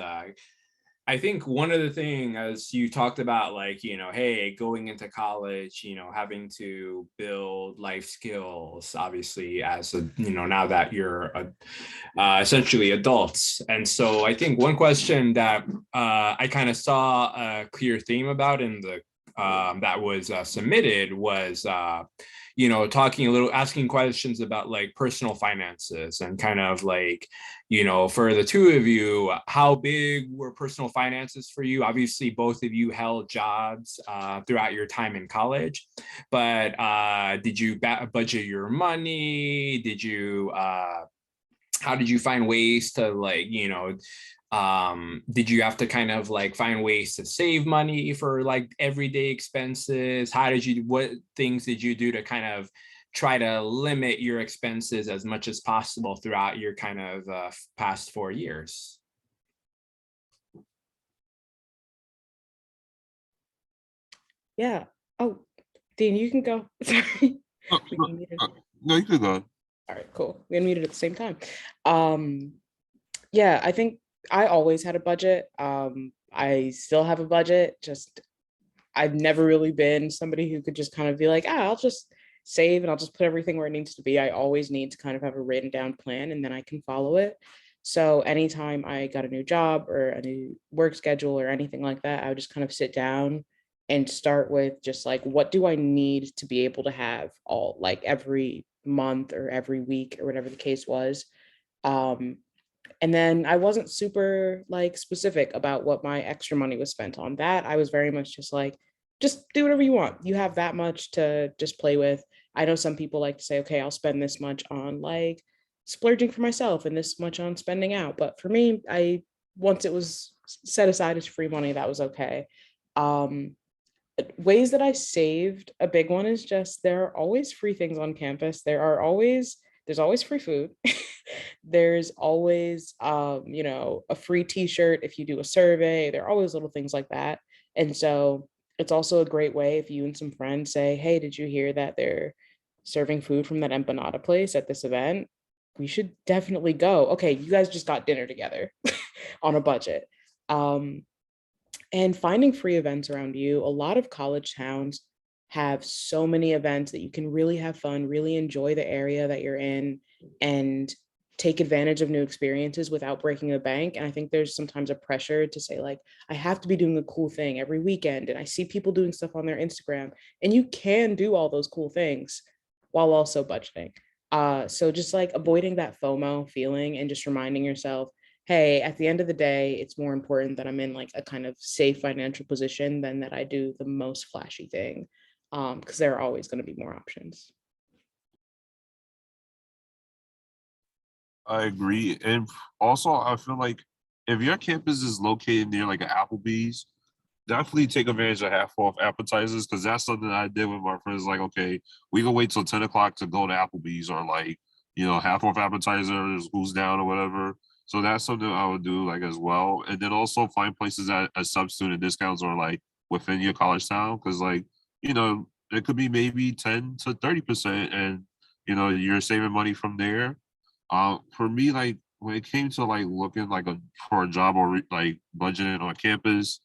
I think one of the things, as you talked about, like, you know, hey, going into college, you know, having to build life skills, obviously, as a, you know, now that you're essentially adults. And so I think one question that I kind of saw a clear theme about in the that was submitted was, talking asking questions about like personal finances and kind of like, for the two of you, how big were personal finances for you? Obviously, both of you held jobs throughout your time in college, but did you budget your money? How did you find ways to like, did you have to kind of like find ways to save money for like everyday expenses? What things did you do to kind of try to limit your expenses as much as possible throughout your kind of past 4 years? Yeah. Oh, Dean, you can go. Sorry. No, We no, muted. no, you could go. All right, cool. We unmuted at the same time. Yeah, I think I always had a budget. I still have a budget, just I've never really been somebody who could just kind of be like, I'll just save and I'll just put everything where it needs to be. I always need to kind of have a written down plan and then I can follow it. So anytime I got a new job or a new work schedule or anything like that, I would just kind of sit down and start with just like, what do I need to be able to have all like every month or every week or whatever the case was. And then I wasn't super like specific about what my extra money was spent on. That I was very much just like, just do whatever you want. You have that much to just play with. I know some people like to say, okay, I'll spend this much on like splurging for myself and this much on spending out. But for me, once it was set aside as free money, that was okay. Ways that I saved, a big one is just there are always free things on campus. There's always free food. There's always a free t-shirt if you do a survey. There are always little things like that. And so it's also a great way if you and some friends say, hey, did you hear that they're serving food from that empanada place at this event? We should definitely go. Okay, you guys just got dinner together on a budget. And finding free events around you. A lot of college towns have so many events that you can really have fun, really enjoy the area that you're in, and take advantage of new experiences without breaking the bank. And I think there's sometimes a pressure to say, like, I have to be doing a cool thing every weekend. And I see people doing stuff on their Instagram, and you can do all those cool things while also budgeting. So just like avoiding that FOMO feeling and just reminding yourself, hey, at the end of the day, it's more important that I'm in like a kind of safe financial position than that I do the most flashy thing, because there are always going to be more options. I agree. And also, I feel like if your campus is located near like an Applebee's, definitely take advantage of half off appetizers, because that's something I did with my friends. Like, okay, we can wait till 10 o'clock to go to Applebee's, or like, half off appetizers, who's down or whatever. So that's something I would do like as well. And then also find places at sub student discounts or like within your college town. Cause like, it could be maybe 10 to 30%, and you're saving money from there. For me, like when it came to like looking like for a job or like budgeting on campus,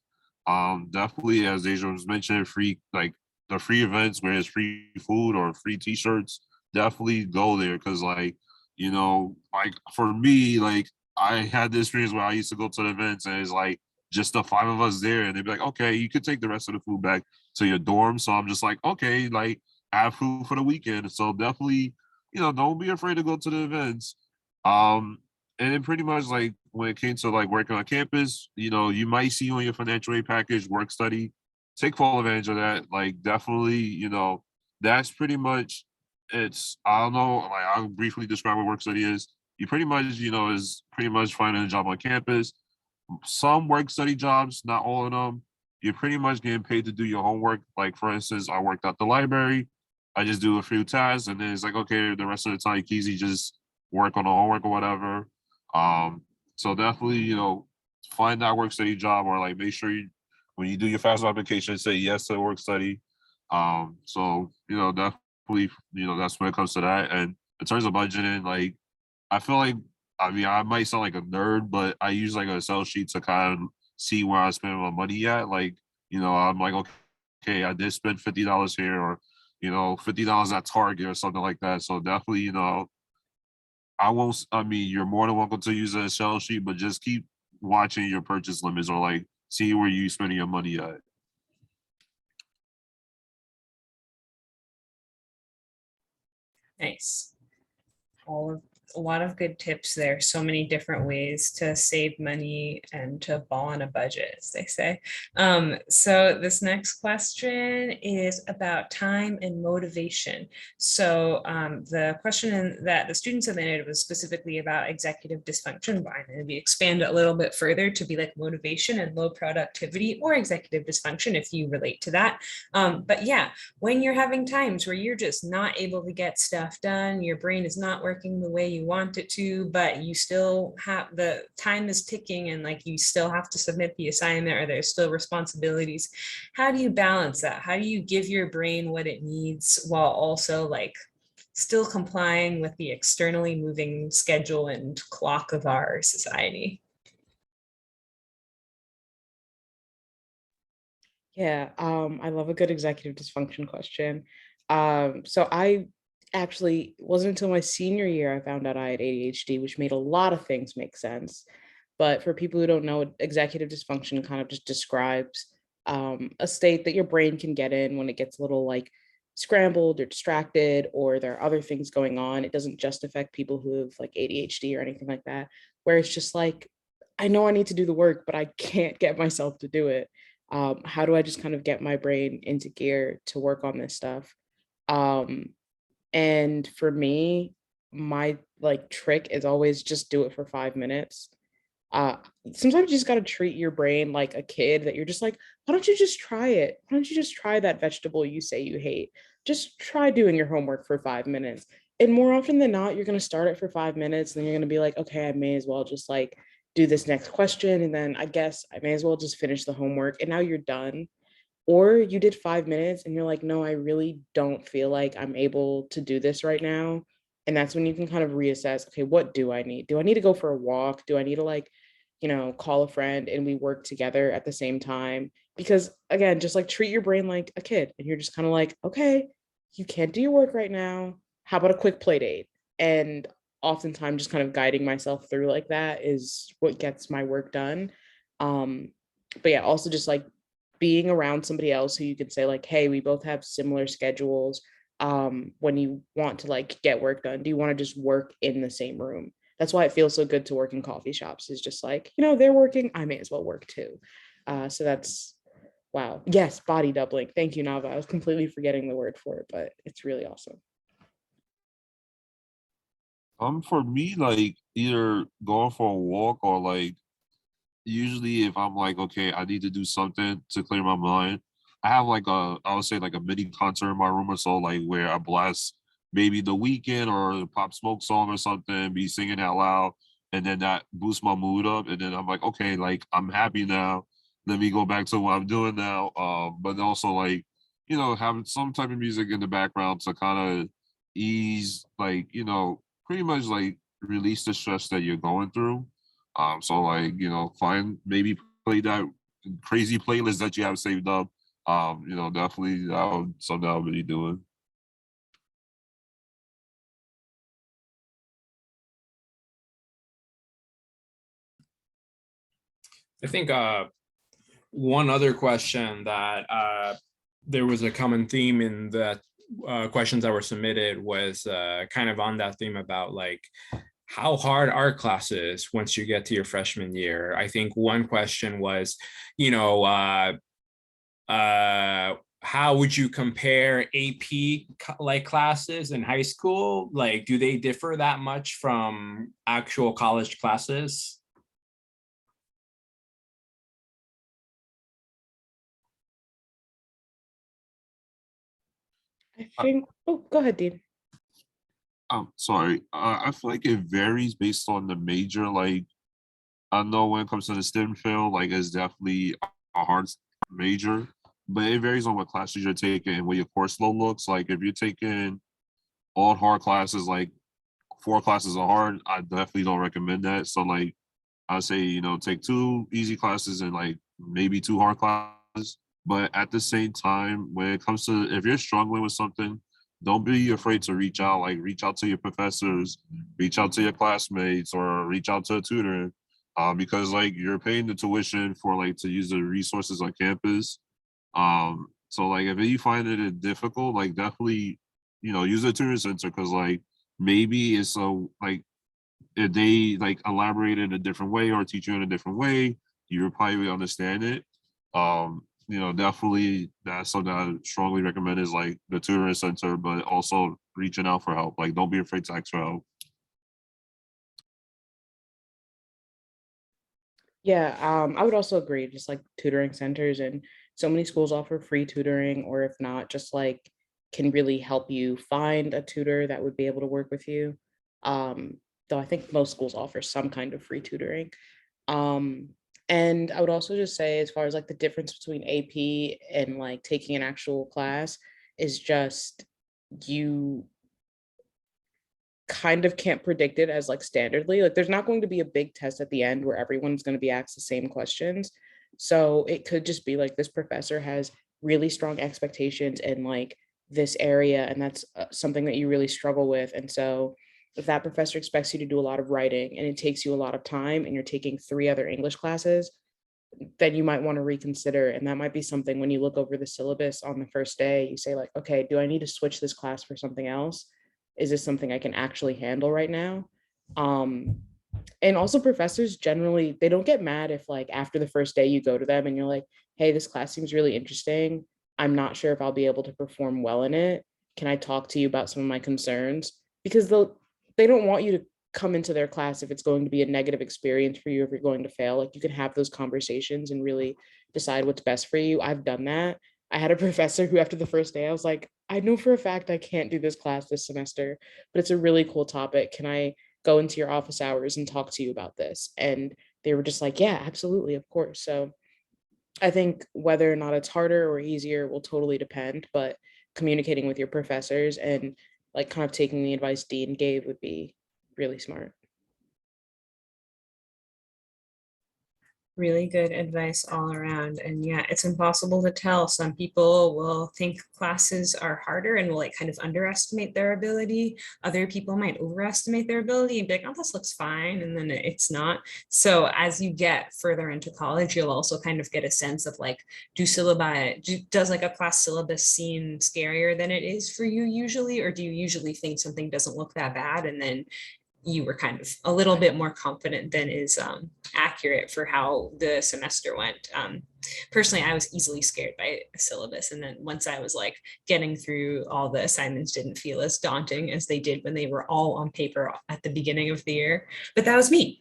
definitely as Deja was mentioning, free like the free events where it's free food or free t-shirts, definitely go there. Cause like, like for me, like I had this experience where I used to go to the events and it's like just the 5 of us there, and they'd be like, okay, you could take the rest of the food back to your dorm. So I'm just like, okay, like I have food for the weekend. So definitely, don't be afraid to go to the events. And then pretty much like when it came to like working on campus, you might see on your financial aid package work study. Take full advantage of that. Like definitely, that's pretty much I don't know, like I'll briefly describe what work study is. You pretty much, is pretty much finding a job on campus. Some work study jobs, not all of them, you're pretty much getting paid to do your homework. Like for instance, I worked at the library. I just do a few tasks, and then it's like, okay, the rest of the time you can easily just work on the homework or whatever. So definitely, find that work study job, or like make sure when you do your FAFSA application, say yes to work study. So definitely, that's when it comes to that. And in terms of budgeting, like I feel like, I mean, I might sound like a nerd, but I use like a Excel sheet to kind of see where I spend my money at. Like, I'm like, okay, I did spend $50 here, or $50 at Target or something like that. So definitely, you're more than welcome to use an Excel sheet, but just keep watching your purchase limits, or like see where you spending your money at. Nice. A lot of good tips there. So many different ways to save money and to ball on a budget, as they say. So this next question is about time and motivation. So the question that the students submitted was specifically about executive dysfunction, but I'm going to expand it a little bit further to be like motivation and low productivity or executive dysfunction if you relate to that. But yeah, when you're having times where you're just not able to get stuff done, your brain is not working the way you want it to, but you still have the time is ticking and like you still have to submit the assignment or there's still responsibilities. How do you balance that? How do you give your brain what it needs while also like still complying with the externally moving schedule and clock of our society? Yeah, I love a good executive dysfunction question. So I actually wasn't until my senior year I found out I had ADHD, which made a lot of things make sense. But for people who don't know, executive dysfunction kind of just describes a state that your brain can get in when it gets a little like scrambled or distracted, or there are other things going on. It doesn't just affect people who have like ADHD or anything like that, where it's just like, I know I need to do the work, but I can't get myself to do it. How do I just kind of get my brain into gear to work on this stuff? Um, and for me, my like trick is always just do it for 5 minutes. Uh, Sometimes you just got to treat your brain like a kid that you're just like, why don't you just try it? Why don't you just try that vegetable you say you hate? Just try doing your homework for 5 minutes. And more often than not, you're going to start it for 5 minutes. And then you're going to be like, okay, I may as well just like do this next question. And then I guess I may as well just finish the homework. And now you're done. Or you did 5 minutes and you're like, no, I really don't feel like I'm able to do this right now. And that's when you can kind of reassess, okay, what do I need? Do I need to go for a walk? Do I need to like, call a friend and we work together at the same time? Because again, just like treat your brain like a kid and you're just kind of like, okay, you can't do your work right now. How about a quick play date? And oftentimes just kind of guiding myself through like that is what gets my work done. Um, but yeah, also just like being around somebody else who you could say like, hey, we both have similar schedules. When you want to like get work done, do you want to just work in the same room? That's why it feels so good to work in coffee shops, is just like, they're working, I may as well work too. So that's, wow. Yes, body doubling. Thank you, Nava. I was completely forgetting the word for it, but it's really awesome. For me, like either going for a walk or like usually if I'm like, okay, I need to do something to clear my mind, I have like I would say like a mini concert in my room or so, like where I blast maybe The Weeknd or the Pop Smoke song or something, be singing out loud, and then that boosts my mood up, and then I'm like, okay, like I'm happy now. Let me go back to what I'm doing now. But also like, having some type of music in the background to kind of ease, like, pretty much like release the stress that you're going through. So like, find maybe play that crazy playlist that you have saved up. Definitely something I'll be doing. I think one other question that there was a common theme in the questions that were submitted was kind of on that theme about like how hard are classes once you get to your freshman year. I think one question was, how would you compare AP like classes in high school? Like, do they differ that much from actual college classes? I think, oh, go ahead, Dean. Sorry. I feel like it varies based on the major. Like, I know when it comes to the STEM field, like it's definitely a hard major, but it varies on what classes you're taking and what your course load looks like. If you're taking all hard classes, like 4 classes are hard, I definitely don't recommend that. So like, I say, take 2 easy classes and like maybe 2 hard classes. But at the same time, when it comes to, if you're struggling with something, don't be afraid to reach out. Like reach out to your professors, reach out to your classmates, or reach out to a tutor, because like you're paying the tuition for like to use the resources on campus. So like if you find it difficult, like definitely use the tutoring center, because like maybe it's so like if they like elaborate in a different way or teach you in a different way, you would probably understand it. Definitely that's something I strongly recommend is like the tutoring center, but also reaching out for help. Like don't be afraid to ask for help. Yeah, I would also agree, just like tutoring centers, and so many schools offer free tutoring, or if not, just like can really help you find a tutor that would be able to work with you. Um, though I think most schools offer some kind of free tutoring. Um, and I would also just say, as far as like the difference between AP and like taking an actual class, is just you kind of can't predict it as like standardly. Like there's not going to be a big test at the end where everyone's going to be asked the same questions. So it could just be like this professor has really strong expectations in like this area, and that's something that you really struggle with. And so if that professor expects you to do a lot of writing and it takes you a lot of time and you're taking 3 other English classes, then you might want to reconsider. And that might be something when you look over the syllabus on the first day, you say like, okay, do I need to switch this class for something else? Is this something I can actually handle right now? Um, and also professors generally, they don't get mad if like after the first day you go to them and you're like, hey, this class seems really interesting. I'm not sure if I'll be able to perform well in it. Can I talk to you about some of my concerns? Because they don't want you to come into their class if it's going to be a negative experience for you, if you're going to fail. Like you can have those conversations and really decide what's best for you. I've done that. I had a professor who after the first day, I was like, I know for a fact I can't do this class this semester, but it's a really cool topic. Can I go into your office hours and talk to you about this? And they were just like, yeah, absolutely, of course. So I think whether or not it's harder or easier will totally depend, but communicating with your professors and like kind of taking the advice Dean gave would be really smart. Really good advice all around. And yeah, it's impossible to tell. Some people will think classes are harder and will like kind of underestimate their ability. Other people might overestimate their ability and be like, oh, this looks fine. And then it's not. So as you get further into college, you'll also kind of get a sense of like, does like a class syllabus seem scarier than it is for you usually? Or do you usually think something doesn't look that bad? And then you were kind of a little bit more confident than is accurate for how the semester went. Personally, I was easily scared by a syllabus. And then once I was like getting through all the assignments didn't feel as daunting as they did when they were all on paper at the beginning of the year. But that was me.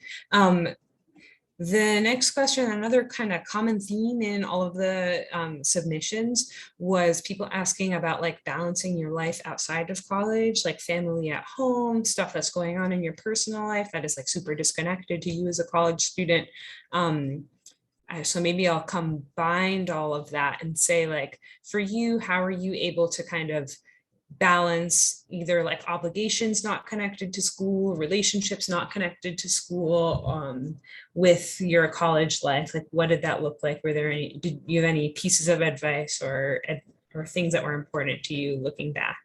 The next question, another kind of common theme in all of the submissions was people asking about like balancing your life outside of college, like family at home, stuff that's going on in your personal life that is like super disconnected to you as a college student. So maybe I'll combine all of that and say like, for you, how are you able to kind of balance either like obligations not connected to school, relationships not connected to school, with your college life? Like what did that look like? Did you have any pieces of advice or things that were important to you looking back?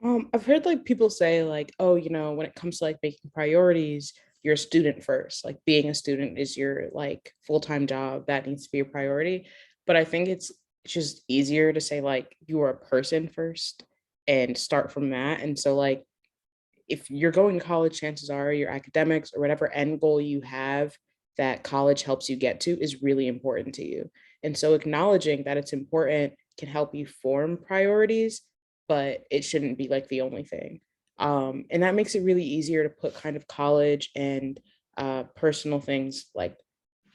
I've heard like people say like, oh, when it comes to like making priorities, you're a student first. Like being a student is your like full-time job. That needs to be a priority. But I think it's just easier to say like you are a person first and start from that. And so like if you're going to college, chances are your academics or whatever end goal you have that college helps you get to is really important to you. And so acknowledging that it's important can help you form priorities, but it shouldn't be like the only thing. And that makes it really easier to put kind of college and personal things like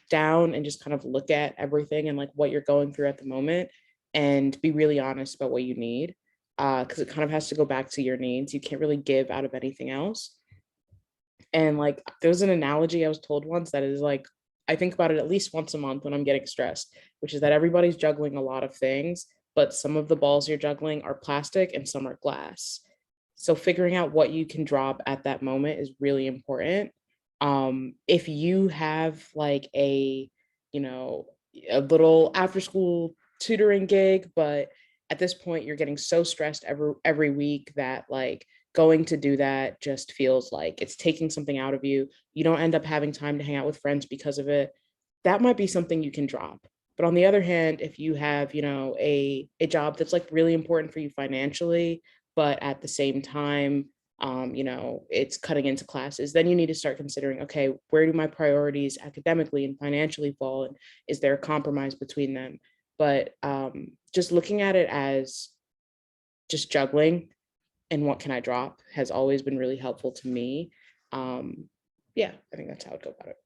down and just kind of look at everything and like what you're going through at the moment and be really honest about what you need, because it kind of has to go back to your needs. You can't really give out of anything else. And like there was an analogy I was told once that is like, I think about it at least once a month when I'm getting stressed, which is that everybody's juggling a lot of things, but some of the balls you're juggling are plastic and some are glass. So figuring out what you can drop at that moment is really important. If you have like a little after school tutoring gig, but at this point you're getting so stressed every week that like going to do that just feels like it's taking something out of you. You don't end up having time to hang out with friends because of it. That might be something you can drop, But on the other hand, if you have, you know, a job that's like really important for you financially, but at the same time, you know, it's cutting into classes, then you need to start considering, okay, where do my priorities academically and financially fall? And is there a compromise between them? But just looking at it as just juggling and what can I drop has always been really helpful to me. Yeah, I think that's how I'd go about it.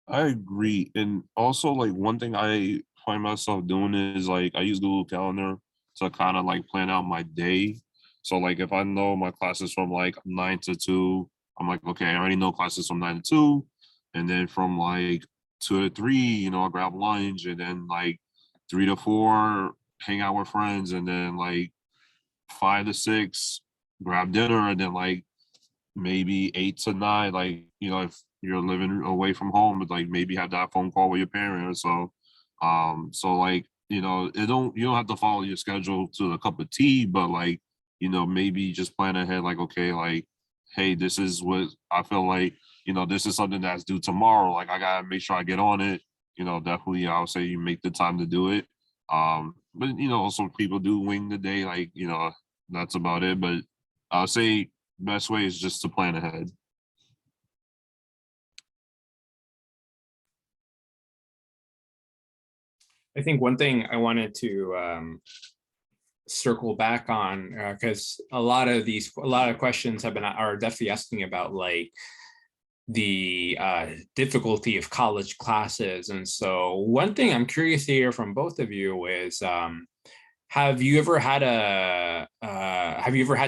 I agree. And also like one thing I find myself doing is like I use Google Calendar to kind of like plan out my day. So like if I know my classes from like 9 to 2, I'm like, okay, I already know classes from 9 to 2. And then from like 2 to 3, you know, I'll grab lunch, and then like 3 to 4, hang out with friends, and then like 5 to 6, grab dinner, and then like maybe 8 to 9, like, you know, if you're living away from home, but like maybe have that phone call with your parents. So like, you know, you don't have to follow your schedule to a cup of tea, but like, you know, maybe just plan ahead, like, okay, like, hey, this is what I feel like, you know, this is something that's due tomorrow. Like I gotta make sure I get on it. You know, definitely I'll say you make the time to do it. But you know, also people do wing the day, like, you know, that's about it. But I'll say best way is just to plan ahead. I think one thing I wanted to circle back on, because a lot of questions are definitely asking about like the difficulty of college classes. And so one thing I'm curious to hear from both of you is, have you ever had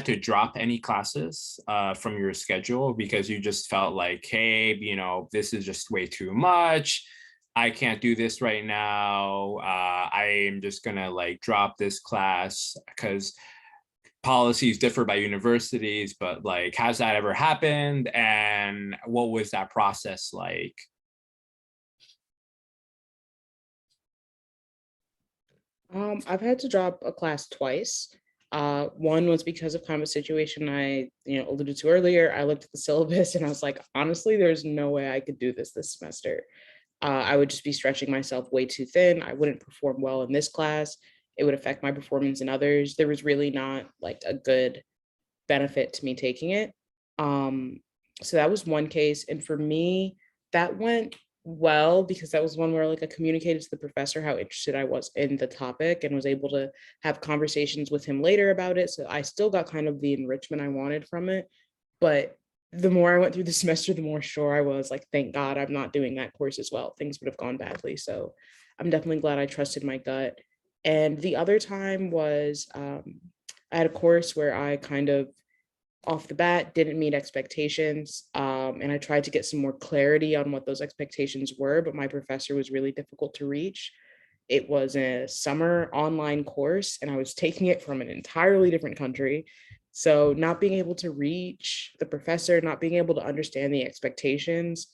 to drop any classes from your schedule because you just felt like, hey, you know, this is just way too much. I can't do this right now. I am just gonna like drop this class, because policies differ by universities, but like, has that ever happened? And what was that process like? I've had to drop a class twice. One was because of kind of a situation I, you know, alluded to earlier. I looked at the syllabus and I was like, honestly, there's no way I could do this semester. I would just be stretching myself way too thin. I wouldn't perform well in this class. It would affect my performance in others. There was really not like a good benefit to me taking it. Um, so that was one case. And for me, that went well because that was one where like I communicated to the professor how interested I was in the topic and was able to have conversations with him later about it. So I still got kind of the enrichment I wanted from it. But the more I went through the semester, the more sure I was like, thank God I'm not doing that course as well. Things would have gone badly. So I'm definitely glad I trusted my gut. And the other time was I had a course where I kind of off the bat didn't meet expectations. And I tried to get some more clarity on what those expectations were, but my professor was really difficult to reach. It was a summer online course, and I was taking it from an entirely different country. So, not being able to reach the professor, not being able to understand the expectations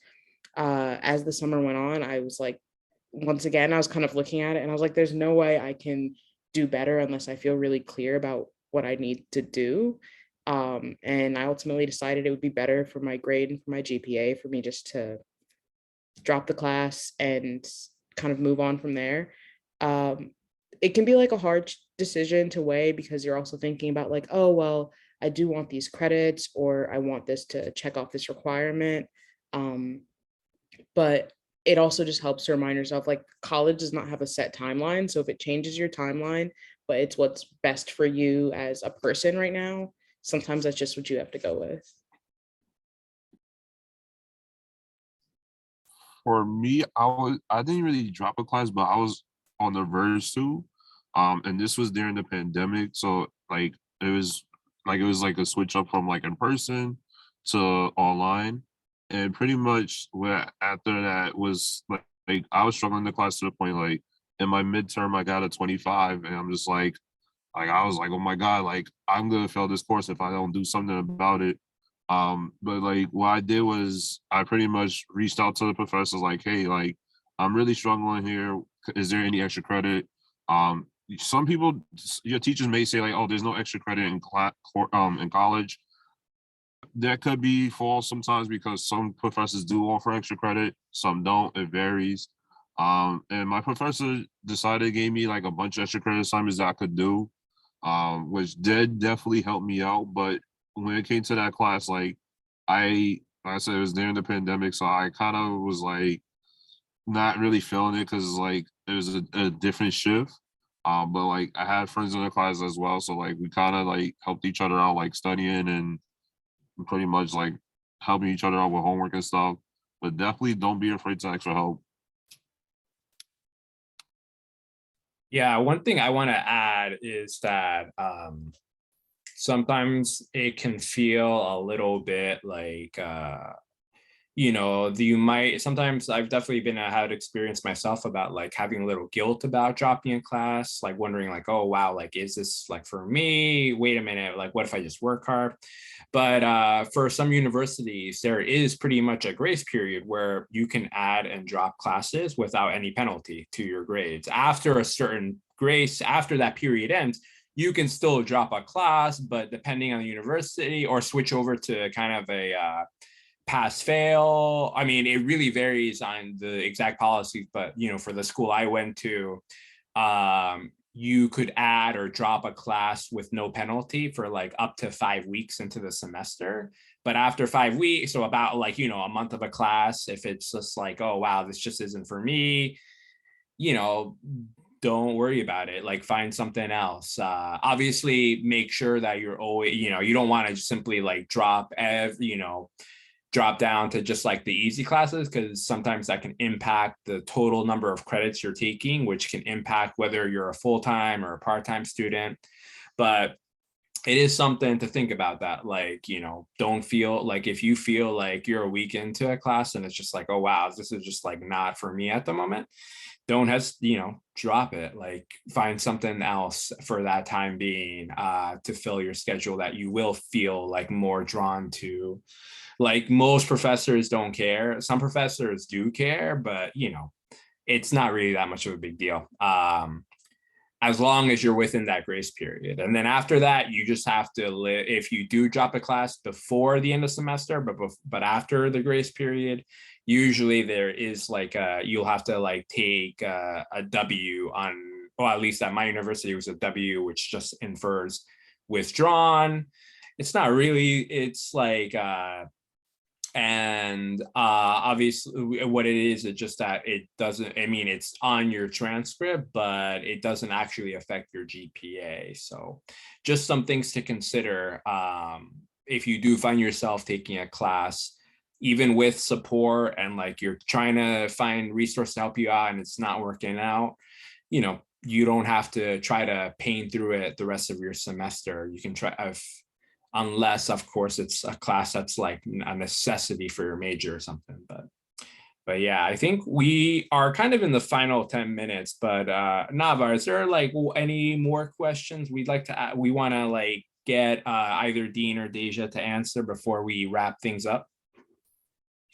as the summer went on, I was like, once again, I was kind of looking at it and I was like, there's no way I can do better unless I feel really clear about what I need to do. And I ultimately decided it would be better for my grade and for my GPA for me just to drop the class and kind of move on from there. Um, it can be like a hard decision to weigh because you're also thinking about like, oh, well, I do want these credits or I want this to check off this requirement. Um, but it also just helps to remind yourself like college does not have a set timeline. So if it changes your timeline, but it's what's best for you as a person right now, sometimes that's just what you have to go with. For me, I didn't really drop a class, but I was on the verge to. And this was during the pandemic. So like it was like a switch up from like in person to online. And pretty much what after that was like I was struggling in the class to the point like in my midterm I got a 25, and I'm just like I was like, oh my God, like I'm gonna fail this course if I don't do something about it. But like what I did was I pretty much reached out to the professors like, hey, like I'm really struggling here. Is there any extra credit? Some people, your teachers may say like, oh, there's no extra credit in college. That could be false sometimes because some professors do offer extra credit, some don't. It varies. And my professor decided gave me like a bunch of extra credit assignments that I could do, which did definitely help me out. But when it came to that class, like I said, it was during the pandemic, so I kind of was like not really feeling it because like it was a different shift. But like I had friends in the class as well, so like we kind of like helped each other out, like studying and pretty much like helping each other out with homework and stuff. But definitely don't be afraid to ask for help. Yeah, one thing I want to add is that sometimes it can feel a little bit like you might sometimes I've definitely been had experience myself about like having a little guilt about dropping a class, like wondering like, oh wow, like is this like for me? Wait a minute, like what if I just work hard? But for some universities, there is pretty much a grace period where you can add and drop classes without any penalty to your grades. After a certain grace, after that period ends, you can still drop a class, but depending on the university, or switch over to kind of a pass fail. I mean, it really varies on the exact policies, but for the school I went to, you could add or drop a class with no penalty for like up to 5 weeks into the semester. But after 5 weeks, so about like, a month of a class, if it's just like, oh wow, this just isn't for me, don't worry about it, like find something else. Obviously make sure that you're always, you don't want to simply like drop down to just like the easy classes, because sometimes that can impact the total number of credits you're taking, which can impact whether you're a full-time or a part-time student. But it is something to think about, that like, don't feel like, if you feel like you're a week into a class and it's just like, oh wow, this is just like not for me at the moment, don't drop it, like find something else for that time being, to fill your schedule that you will feel like more drawn to. Like most professors don't care. Some professors do care, but it's not really that much of a big deal. As long as you're within that grace period. And then after that, you just have to if you do drop a class before the end of semester, but after the grace period, usually there is like you'll have to like take a W on, well, at least at my university it was a W, which just infers withdrawn. It's not really, it's like and obviously what it is just that it doesn't, I mean, it's on your transcript, but it doesn't actually affect your GPA. So just some things to consider if you do find yourself taking a class, even with support, and like you're trying to find resources to help you out and it's not working out, you don't have to try to pain through it the rest of your semester. You can try, unless of course it's a class that's like a necessity for your major or something. But yeah, I think we are kind of in the final 10 minutes, but Nava, is there like any more questions we'd like to we want to like get either Dean or Deja to answer before we wrap things up?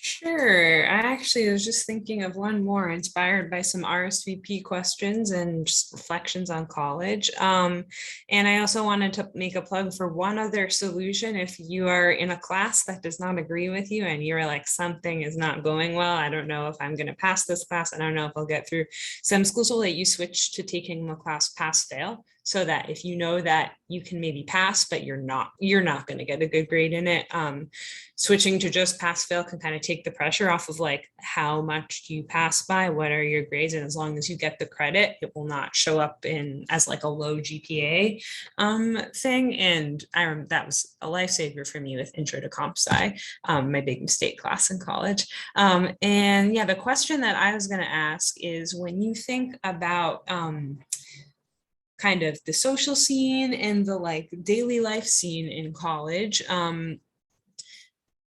Sure. I actually was just thinking of one more, inspired by some RSVP questions and just reflections on college. And I also wanted to make a plug for one other solution. If you are in a class that does not agree with you and you're like, something is not going well, I don't know if I'm going to pass this class, I don't know if I'll get through. Some schools will let you switch to taking the class pass fail, so that if you know that you can maybe pass, but you're not going to get a good grade in it, switching to just pass fail can kind of take the pressure off of like, how much do you pass by, what are your grades, and as long as you get the credit, it will not show up in as like a low GPA thing. And that was a lifesaver for me with Intro to Comp Sci, my big mistake class in college. And yeah, the question that I was going to ask is, when you think about kind of the social scene and the like daily life scene in college,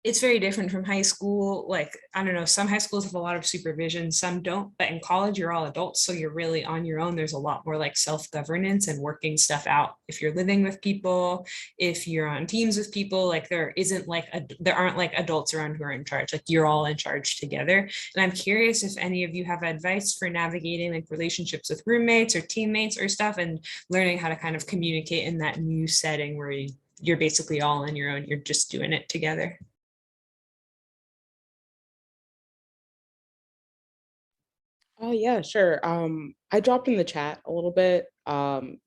it's very different from high school. Like, I don't know, some high schools have a lot of supervision, some don't, but in college you're all adults, so you're really on your own. There's a lot more like self-governance and working stuff out. If you're living with people, if you're on teams with people, like there aren't like adults around who are in charge, like you're all in charge together. And I'm curious if any of you have advice for navigating like relationships with roommates or teammates or stuff, and learning how to kind of communicate in that new setting where you're basically all on your own, you're just doing it together. Oh yeah, sure. I dropped in the chat a little bit.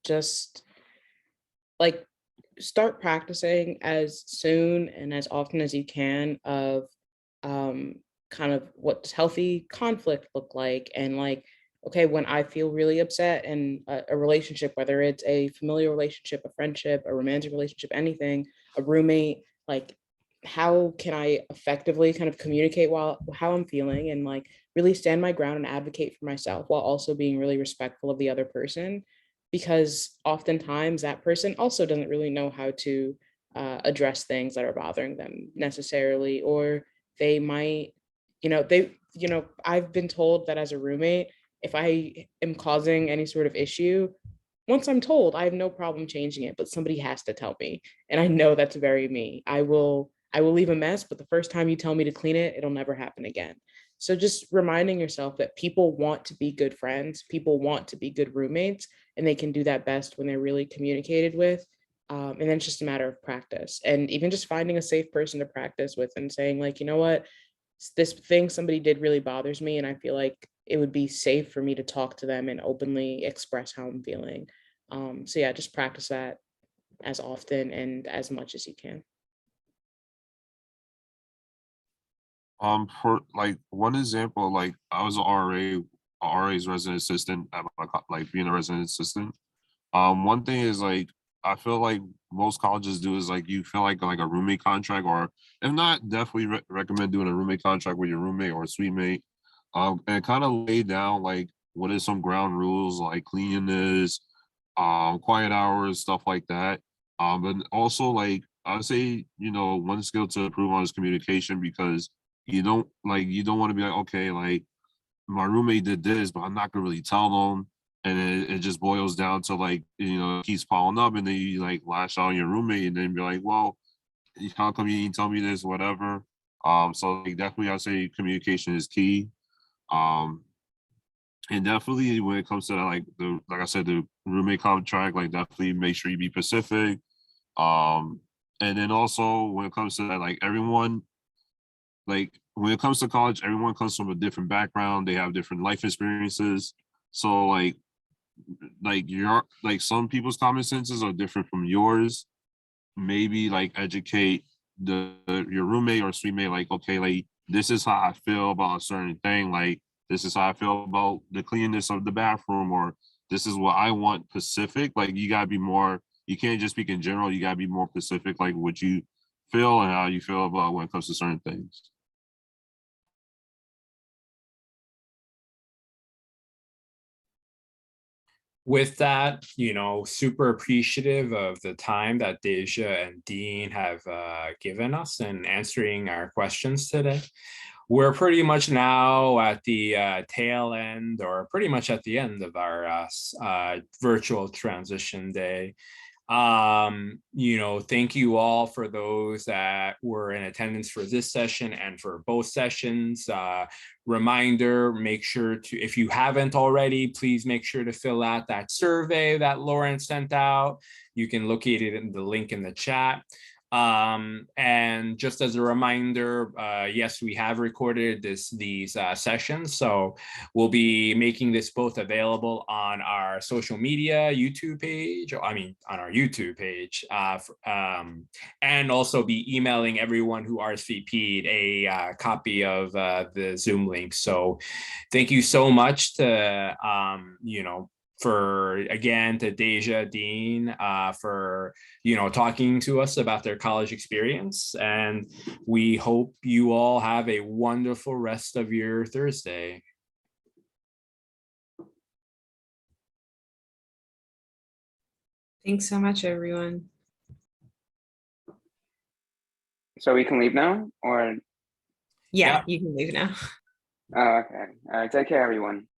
Just like start practicing as soon and as often as you can of um kind of what does healthy conflict look like, and like, okay, when I feel really upset in a relationship, whether it's a familiar relationship, a friendship, a romantic relationship, anything, a roommate, like how can I effectively kind of communicate while how I'm feeling, and like really stand my ground and advocate for myself while also being really respectful of the other person, because oftentimes that person also doesn't really know how to address things that are bothering them necessarily, or they might, I've been told that as a roommate, if I am causing any sort of issue, once I'm told, I have no problem changing it, but somebody has to tell me. And I know that's very me. I will leave a mess, but the first time you tell me to clean it, it'll never happen again. So just reminding yourself that people want to be good friends, people want to be good roommates, and they can do that best when they're really communicated with. And then it's just a matter of practice, and even just finding a safe person to practice with and saying like, you know what, this thing somebody did really bothers me, and I feel like it would be safe for me to talk to them and openly express how I'm feeling. So yeah, just practice that as often and as much as you can. For like one example, like I was an RA's resident assistant at like being a resident assistant. One thing is like I feel like most colleges do is like you feel like a roommate contract, or if not, definitely recommend doing a roommate contract with your roommate or suite mate. And kind of lay down like what is some ground rules like cleanliness, quiet hours, stuff like that. But also like I would say, one skill to improve on is communication, because you don't want to be like, okay, like my roommate did this, but I'm not gonna really tell them. And it just boils down to like, it keeps piling up, and then you like lash out on your roommate and then be like, well, how come you didn't tell me this, whatever. So like definitely I'd say communication is key. Um, and definitely when it comes to like I said, the roommate contract, like definitely make sure you be Pacific. Um, and then also when it comes to that, like everyone, like when it comes to college, everyone comes from a different background. They have different life experiences. So like some people's common senses are different from yours. Maybe like educate your roommate or suite mate, like, okay, like this is how I feel about a certain thing. Like this is how I feel about the cleanness of the bathroom, or this is what I want specific. Like you gotta be more, you can't just speak in general, you gotta be more specific, like what you feel and how you feel about when it comes to certain things. With that, super appreciative of the time that Deja and Dean have given us in answering our questions today. We're pretty much now at the tail end, or pretty much at the end of our virtual transition day. Thank you all for those that were in attendance for this session and for both sessions. Reminder, make sure to, if you haven't already, please make sure to fill out that survey that Lauren sent out. You can locate it in the link in the chat. And just as a reminder, yes, we have recorded these sessions, so we'll be making this both available on our social media YouTube page, on our YouTube page, and also be emailing everyone who RSVP'd a copy of the Zoom link. So thank you so much to to Deja, Dean, for talking to us about their college experience, and we hope you all have a wonderful rest of your Thursday. Thanks so much, everyone. So we can leave now, or? Yeah, you can leave now. Oh, okay. All right. Take care, everyone.